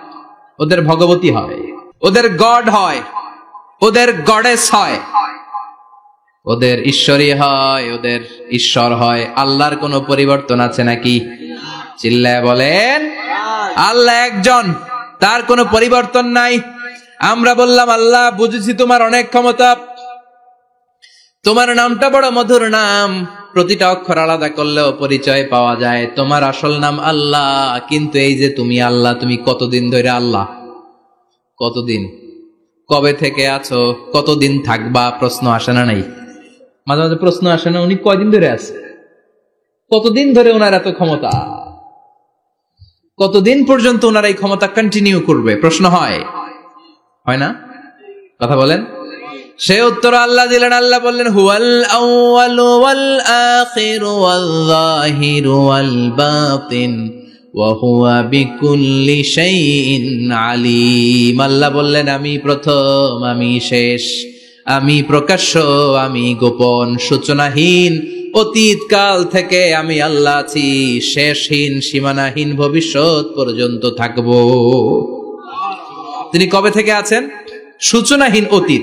ওদের ভগবতী হয়, ওদের গড হয়, ওদের গডেস হয়, ওদের ঈশ্বরী হয়, ওদের ঈশ্বর হয়। আল্লাহর কোনো পরিবর্তন আছে নাকি? চিল্লায় বলেন আল্লাহ একজন, তার কোনো পরিবর্তন নাই। আমরা বললাম আল্লাহ বুঝেছি তোমার অনেক ক্ষমতা, তোমার নামটা বড় মধুর নাম, প্রতিটা অক্ষর আলাদা করলেও পরিচয় পাওয়া যায়। তোমার আসল নাম আল্লাহ, কিন্তু এই যে তুমি আল্লাহ, তুমি কতদিন ধরে আল্লাহ? কতদিন? কবে থেকে আছো? কতদিন থাকবা? প্রশ্ন আসে না নাই? মাঝে মাঝে প্রশ্ন আসে না, উনি কয়দিন ধরে আছে? কতদিন ধরে ওনার এত ক্ষমতা? কতদিন পর্যন্ত ওনার এই ক্ষমতা কন্টিনিউ করবে? প্রশ্ন হয়? হয় না? কথা বলেন। সে উত্তর আল্লাহ দিলেন। আল্লাহ বললেন হুয়াল আউয়ালু ওয়াল আখিরু ওয়াল যাহিরু ওয়াল বাতিন ওয়া হুয়া বিকুল্লি শাইইন আলিম। আল্লাহ বললেন আমি প্রথম, আমি শেষ, আমি প্রকাশ্য, আমি গোপন, সূচনাহীন। অতীত কাল থেকে আমি আল্লাহ আছি, শেষহীন সীমানাহীন ভবিষ্যৎ পর্যন্ত থাকব। তিনি কবে থেকে আছেন? সূচনাহীন অতীত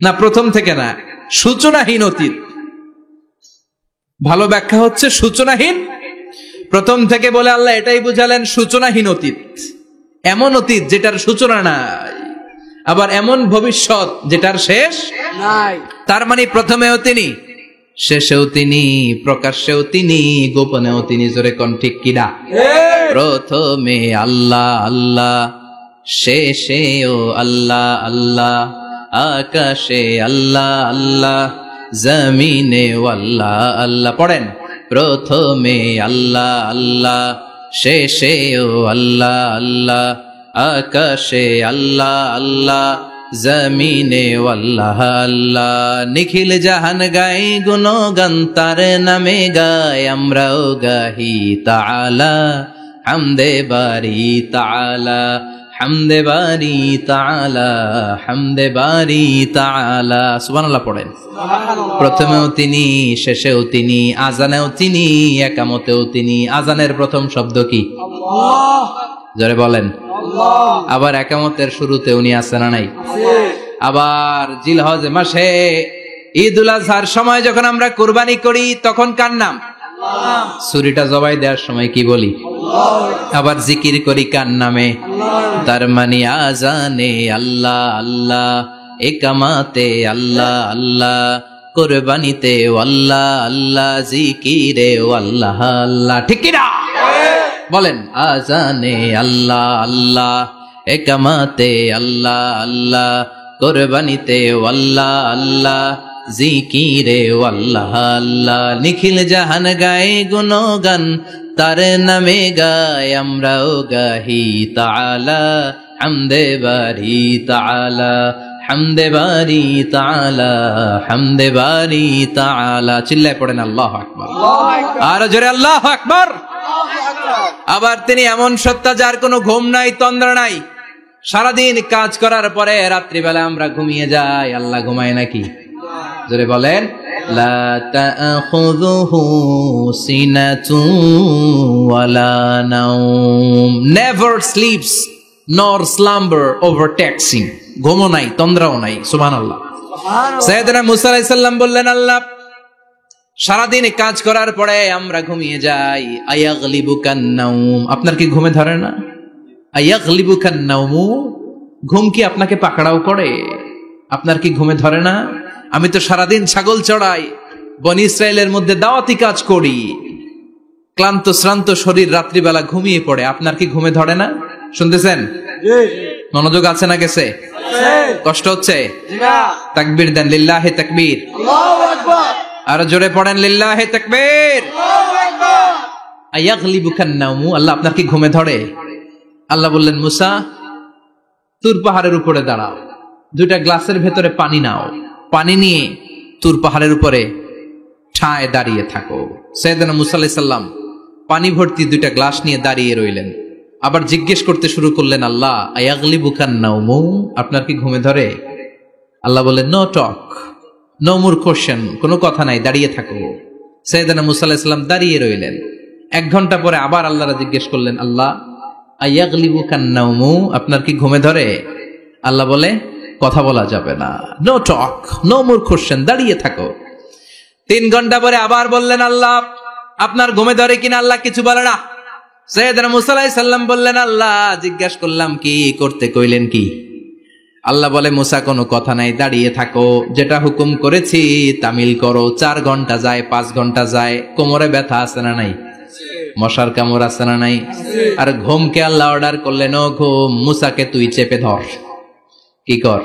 না, প্রথম থেকে না, সূচনাহীন অতীত। ভালো ব্যাখ্যা হচ্ছে সূচনাহীন প্রথম থেকে বলে আল্লাহ এটাই বুঝালেন সূচনাহীন অতীত। এমন অতীত যেটার সূচনা নাই, আবার এমন ভবিষ্যৎ যেটার শেষ নাই। তার মানে প্রথমেও তিনি, শেষেও তিনি, প্রকাশ্যেও তিনি, গোপনেও তিনি। জোরে কোন ঠিক কিনা? প্রথমে আল্লাহ আল্লাহ, শেষেও আল্লাহ আল্লাহ, আকাশে আল্লাহ আল্লাহ, জমিনে আল্লাহ আল্লাহ। পড়েন প্রথমে আল্লাহ আল্লাহ, শেষেও আল্লাহ আল্লাহ, আকাশে আল্লাহ আল্লাহ, জমিনে আল্লাহ আল্লাহ। নিখিল জাহান গাই গুণগান তার নামে গায়, আমরাও গাহি তাআলা হামদে বারি তাআলা, হামদে বারি তাআলা, হামদে বারি তাআলা। সুবহানাল্লাহ পড়েন। প্রথমেও তিনি, শেষেও তিনি, আজানেও তিনি, একামতেও তিনি। আজানের প্রথম শব্দ কি? আল্লাহ। জোরে বলেন আল্লাহ। আবার একামতের শুরুতে উনি আছেন না নাই? আবার জিলহজ মাসে ঈদুল আজহার সময় যখন আমরা কুরবানি করি তখন কার নাম? আল্লাহ। ছুরিটা জবাই দেওয়ার সময় কি বলি? আল্লাহ। আবার জিকির করি কার নামে? আল্লাহ। তার মানে আজানে আল্লাহ আল্লাহ, একামাতে আল্লাহ আল্লাহ, কুরবানিতে আল্লাহ আল্লাহ, জিকিরে আল্লাহ আল্লাহ। ঠিক কি না? বলেন আজানে আল্লাহ আল্লাহ, একামাতে আল্লাহ আল্লাহ, কুরবানিতে আল্লাহ আল্লাহ, জিকিরে আল্লাহ আল্লাহ। নিখিল জাহান গায়ে গুণগান তার নামে গায় আমরাও গাহি তাআলা হামদে বারি তাআলা হামদে বারি তাআলা হামদে বারি তাআলা। চিল্লায় পড়েন আল্লাহু আকবার, আর জোরে আল্লাহু আকবার। আবার তিনি এমন সত্তা যার কোনো ঘুম নাই, তন্দ্রা নাই। সারাদিন কাজ করার পরে রাত্রিবেলা আমরা ঘুমিয়ে যাই, আল্লাহ ঘুমায় নাকি? জোরে বলেন, লা তাখুযুহু সিনাতুন ওয়ালা নাওম, নেভার স্লিপস নর স্লাম্বার ওভারটেকস হিম। ঘুমও নাই, তন্দ্রাও নাই। সুবহানাল্লাহ। সাইয়েদনা মুসা আলাইহিস সালাম বললেন, আল্লাহ সারাদিন কাজ করার পরে আমরা ঘুমিয়ে যাই, আয়াগলিবুকান নাওম, আপনার কি ঘুমে ধরে না? আয়াগলিবুকান নাওম, ঘুম কি আপনাকে পাকড়াও করে? আপনার কি ঘুমে ধরে না? আমি তো সারাদিন ছাগল চড়াই, বনি ইসরায়েলের মধ্যে দাওয়াতি কাজ করি, ক্লান্ত শ্রান্ত শরীর রাত্রিবেলা ঘুমিয়ে পড়ে, আপনার কি ঘুমে ধরে না? শুনতেছেন? মনোযোগ আছে না গেছে? কষ্ট হচ্ছে? তাকবীর দেন, লিল্লাহি তাকবীর। আর জোরে পড়েন, লিল্লাহি তাকবীর। আয়াগলিবুকান নাওম, আল্লাহ আপনার কি ঘুমে ধরে? আল্লাহ বললেন, মুসা তুর পাহাড়ের উপরে দাঁড়াও, দুইটা গ্লাসের ভেতরে পানি নাও, পানি নিয়ে তুর পাহাড়ের উপরে ঠায় দাঁড়িয়ে থাকো। সাইয়েদনা মুসা আলাইহিস সালাম পানি ভর্তি দুইটা গ্লাস নিয়ে দাঁড়িয়ে রইলেন। আবার জিজ্ঞেস করতে শুরু করলেন, আল্লাহ আয়াগলিবুকান নাওম, আপনার কি ঘুমে ধরে? আল্লাহ বললেন, no talk, no more question, কোনো কথা নাই, দাঁড়িয়ে থাকো। সাইয়েদনা মুসা আলাইহিস সালাম দাঁড়িয়ে রইলেন। 1 ঘন্টা পরে আবার আল্লাহরা জিজ্ঞেস করলেন, আল্লাহ আয়াগলিবুকান নাওম, আপনার কি ঘুমে ধরে? আল্লাহ বলে, কথা বলা যাবে না, no talk, no more question, দাঁড়িয়ে থাকো। 3 ঘন্টা পরে আবার বললেন, আল্লাহ আপনার ঘুমে ধরে কিনা? আল্লাহ কিছু বলে না। সাইয়েদনা মুসা আলাইহিস সালাম বললেন, আল্লাহ জিজ্ঞেস করলাম কি করতে কইলেন কি? আল্লাহ বলে, মুসা কোনো কথা নাই, দাঁড়িয়ে থাকো, যেটা হুকুম করেছি তামিল করো। 4 ঘন্টা যায়, 5 ঘন্টা যায়, কোমরে ব্যথা আছে না নাই? মশার কামড় আছে না নাই? আর ঘুমকে আল্লাহ অর্ডার করলেন, ও ঘুম, মুসাকে তুই চেপে ধর। কি কর?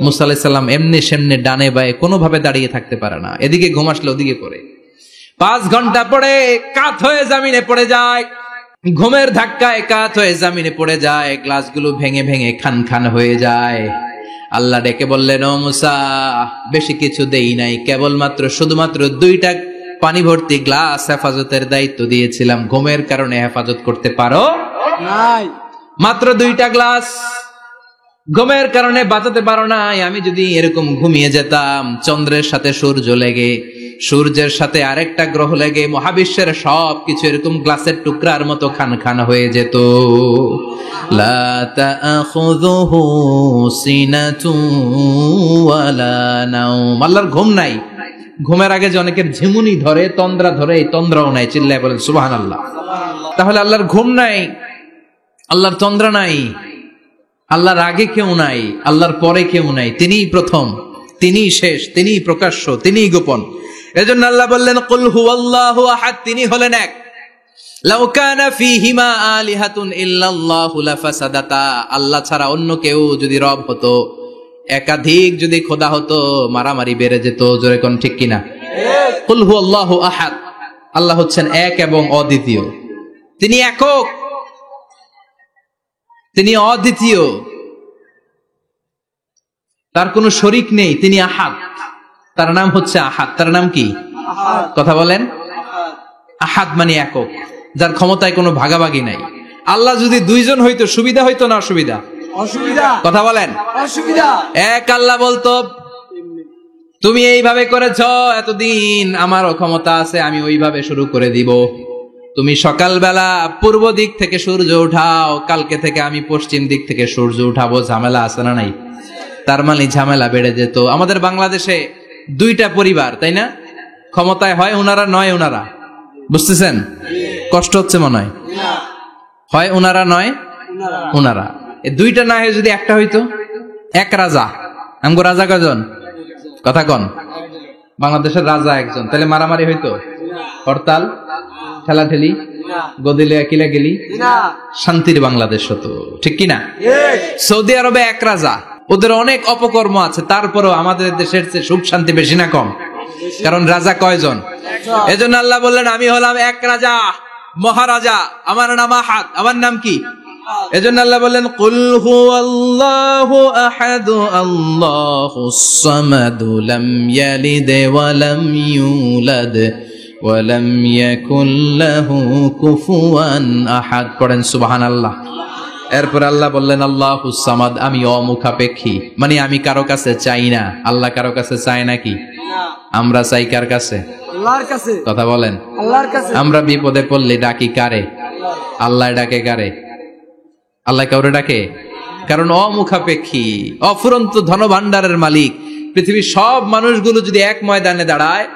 মুসা আলাইহিস সালাম এমনি সেমনি ডানে বায়ে কোনোভাবে দাঁড়িয়ে থাকতে পারে না, এদিকে ঘুম আসলে ওদিকে পড়ে। 5 ঘন্টা পরে কাত হয়ে জমিনে পড়ে যায়, ঘুমের ধাক্কায় কাত হয়ে জমিনে পড়ে যায়, গ্লাসগুলো ভেঙে ভেঙে খান খান হয়ে যায়। আল্লাহ ডেকে বললেন, ও মুসা বেশি কিছু দেই নাই, কেবলমাত্র শুধুমাত্র 2টা পানি ভর্তি গ্লাস হেফাজতের দায়িত্ব দিয়েছিলাম, ঘুমের কারণে হেফাজত করতে পারো নাই। মাত্র 2টা গ্লাস, ঘুমের কারণে বাঁচাতে পারো নাই। আমি যদি এরকম ঘুমিয়ে যেতাম, চন্দ্রের সাথে সূর্য লেগে, সূর্যের সাথে আরেকটা গ্রহ লেগে মহাবিশ্বের সব কিছু এরকম গ্লাসের টুকরার মতো খান খান হয়ে যেত। লা তাখুযুহু সিনাতুন ওয়ালা নাওম, আল্লাহর ঘুম নাই। ঘুমের আগে যে অনেকের ঝিমুনি ধরে, তন্দ্রা ধরে, এই তন্দ্রাও নাই। চিল্লায় বলেন সুবহানাল্লাহ। তাহলে আল্লাহর ঘুম নাই, আল্লাহর তন্দ্রা নাই, আল্লাহর আগে কেউ নাই, আল্লাহর পরে কেউ নাই। তিনিই প্রথম, তিনিই শেষ, তিনিই প্রকাশ্য, তিনিই গোপন। এজন্য আল্লাহ বললেন, কুল হুয়াল্লাহু আহাদ, তিনি হলেন এক। লাউ কানা ফীহিমা আলিহাতুন ইল্লাল্লাহু লাফাসাদাতা, আল্লাহ ছাড়া অন্য কেউ যদি রব হতো, একাধিক যদি খোদা হতো, মারামারি বেড়ে যেত। জোরে কোন ঠিক কিনা? কুল হুয়াল্লাহু আহাদ, আল্লাহ হচ্ছেন এক এবং অদ্বিতীয়। তিনি একক, তিনি অদ্বিতীয়, তার কোনো শরীক নেই। তিনি আহাদ, তার নাম হচ্ছে আহাদ। তার নাম কি? কথা বলেন। আহাদ মানে একক, যার ক্ষমতায় কোনো ভাগাভাগি নাই। আল্লাহ যদি 2 জন হইতো সুবিধা হইতো না অসুবিধা? অসুবিধা। কথা বলেন। অসুবিধা। এক আল্লাহ বলতো, তুমি এইভাবে করেছ এতদিন, আমারও ক্ষমতা আছে, আমি ওইভাবে শুরু করে দিব। তুমি সকালবেলা পূর্ব দিক থেকে সূর্য উঠাও, কালকে থেকে আমি পশ্চিম দিক থেকে সূর্য উঠাবো। ঝামেলা আছে না নাই? তার মানে ঝামেলা বেড়ে যেত। আমাদের বাংলাদেশে 2টা পরিবার, তাই না? ক্ষমতায় হয় ওনারা, নয় ওনারা। বুঝতেছেন? কষ্ট হচ্ছে মনে হয়। হয় ওনারা, নয় ওনারা। এই 2টা না হয়ে যদি একটা হইতো, এক রাজা। আমগো রাজা কয়জন? কথা কন। বাংলাদেশের রাজা একজন, তাহলে মারামারি হইতো? হরতাল, ঠেলাঠেলি, গদিলে কিলা গেলি, শান্তির বাংলাদেশ হতো। ঠিক কিনা? সৌদি আরবে এক রাজা, ওদের অনেক অপকর্ম আছে, তারপরও আমাদের দেশের চেয়ে সুখ শান্তি বেশি না কম? কারণ রাজা কয়জন? এজন্য আল্লাহ বললেন, আমি হলাম এক রাজা, মহারাজা, আমার নাম আহাদ, আমার নাম কি? এজন্য আল্লাহ বললেন কুল হুয়াল্লাহু আহাদ আল্লাহুস সামাদ লাম ইয়ালিদ ওয়া লাম ইউলাদ ওয়া লাম ইয়াকুল লাহু কুফুয়ান আহাদ। পড়েন সুবহানাল্লাহ। এরপর আল্লাহ বললেন আল্লাহুস সামাদ, আমি অমুখাপেক্ষী, মানে আমি কারো কাছে চাই না। আল্লাহ কারো কাছে চায় নাকি? আমরা চাই কার কাছে? আল্লাহর কাছে। কথা বলেন। আল্লাহর কাছে। আমরা বিপদে পড়লে ডাকি কারে? আল্লাহ ডাকে কারে? আল্লাহ কাউরে ডাকে? কারণ অমুখাপেক্ষী, অফুরন্ত ধনভাণ্ডারের মালিক। পৃথিবীর সব মানুষগুলো যদি এক ময়দানে দাঁড়ায়,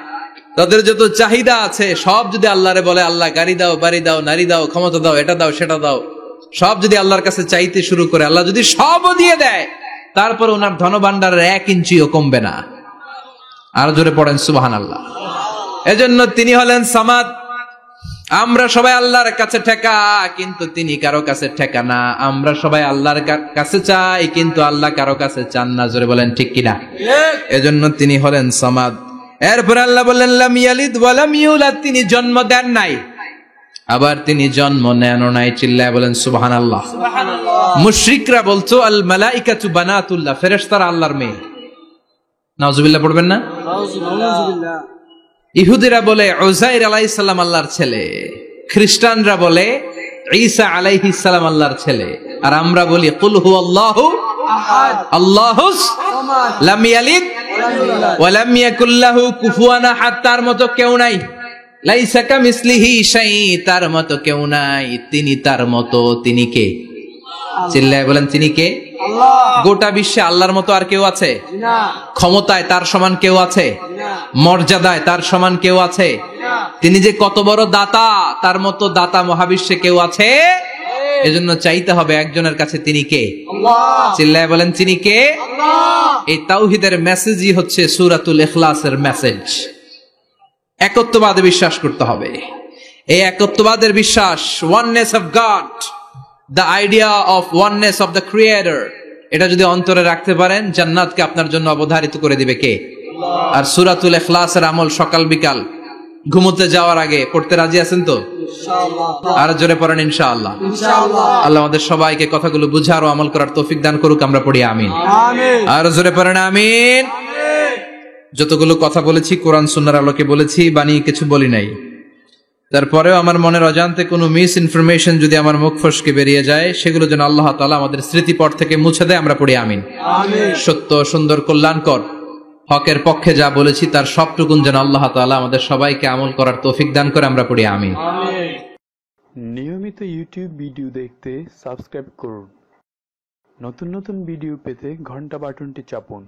তাদের যত চাহিদা আছে সব যদি আল্লাহরে বলে, আল্লাহ গাড়ি দাও, বাড়ি দাও, নারী দাও, ক্ষমতা দাও, এটা দাও, সেটা দাও, সব যদি আল্লাহর কাছে চাইতে শুরু করে, আল্লাহ যদি সবও দিয়ে দেয়, তারপর ওনার ধনভাণ্ডারের 1 ইঞ্চিও কমবে না। আর জোরে পড়েন সুবহানাল্লাহ। এজন্য তিনি হলেন সামাদ। আমরা সবাই আল্লাহর কাছে ঠেকা, কিন্তু তিনি কারো কাছে ঠেকা না। আমরা সবাই আল্লাহর কাছে চাই, কিন্তু আল্লাহ কারো কাছে চান না। জোরে বলেন ঠিক কিনা? এজন্য তিনি হলেন সামাদ। এরপর আল্লাহ বললেন লাম ইয়ালিদ ওয়া লাম ইউলাদ, তিনি জন্ম দেন নাই, আবার তিনি জন্ম নেন নাই। চিল্লায় বলেন সুবহানাল্লাহ। মুশরিকরা বলতো আল মালাইকাতু বানাতুল্লাহ, ফেরেশতারা আল্লাহর মেয়ে। নাউজুবিল্লাহ পড়বেন না? নাউজুবিল্লাহ। ইহুদিরা বলে উযাইর আলাইহিস সালাম আল্লাহর ছেলে, খ্রিস্টানরা বলে ঈসা আলাইহিস সালাম আল্লাহর ছেলে, আর আমরা বলি কুল হুয়াল্লাহু আহাদ আল্লাহুস সামাদ লাম ইয়ালিদ ওয়া লাম ইয়াকুল লাহু কুফুয়ান আহাদ। তার মতো কেউ নাই। লাইসা কামিসলিহি শাই, তার মতো কেউ নাই। তিনি তার মতো, তিনি কে? চিল্লায় বলেন তিনি কে? আল্লাহ। গোটা বিশ্বে আল্লাহর মতো আর কেউ আছে? না। ক্ষমতায় তার সমান কেউ আছে? না। মর্যাদায় তার সমান কেউ আছে? না। তিনি যে কত বড় দাতা, তার মতো দাতা মহাবিশ্বে কেউ আছে? এজন্য চাইতে হবে একজনের কাছে, তিনি কে? আল্লাহ। চিল্লায় বলেন তিনি কে? আল্লাহ। এই তাওহীদের মেসেজই হচ্ছে সূরাতুল ইখলাসের মেসেজ। একত্ববাদে বিশ্বাস করতে হবে। এই একত্ববাদের বিশ্বাস, oneness of god, the idea of oneness of the creator, এটা যদি অন্তরে রাখতে পারেন, জান্নাতকে আপনার জন্য অবধারিত করে দিবে কে? আর সূরাতুল ইখলাসের আমল সকাল বিকাল ঘুমোতে যাওয়ার আগে পড়তে রাজি আছেন তো? ইনশাআল্লাহ। আর জোরে পড়েন ইনশাআল্লাহ। ইনশাআল্লাহ। আল্লাহ আমাদের সবাইকে কথাগুলো বুঝার ও আমল করার তৌফিক দান করুক। আমরা পড়ি আমিন। আমিন। আর জোরে পড়েন আমিন। যতগুলো কথা বলেছি কোরআন সুন্নাহর আলোকে বলেছি, বানিয়ে কিছু বলি নাই। তারপরেও আমার মনের অজান্তে কোনো মিস ইনফরমেশন যদি আমার মুখ ফসকে বেরিয়ে যায়, সেগুলো যেন আল্লাহ তাআলা আমাদের স্মৃতিপট থেকে মুছে দেয়। আমরা পড়ি আমিন। আমিন। সত্য, সুন্দর, কল্যাণকর, হকের পক্ষে যা বলেছি তার সবটুকুন যেন আল্লাহ তাআলা আমাদের সবাইকে আমল করার তৌফিক দান করে। আমরা পড়ি আমিন। আমিন। নিয়মিত ইউটিউব ভিডিও দেখতে সাবস্ক্রাইব করুন। নতুন নতুন ভিডিও পেতে ঘন্টা বাটনটি চাপুন।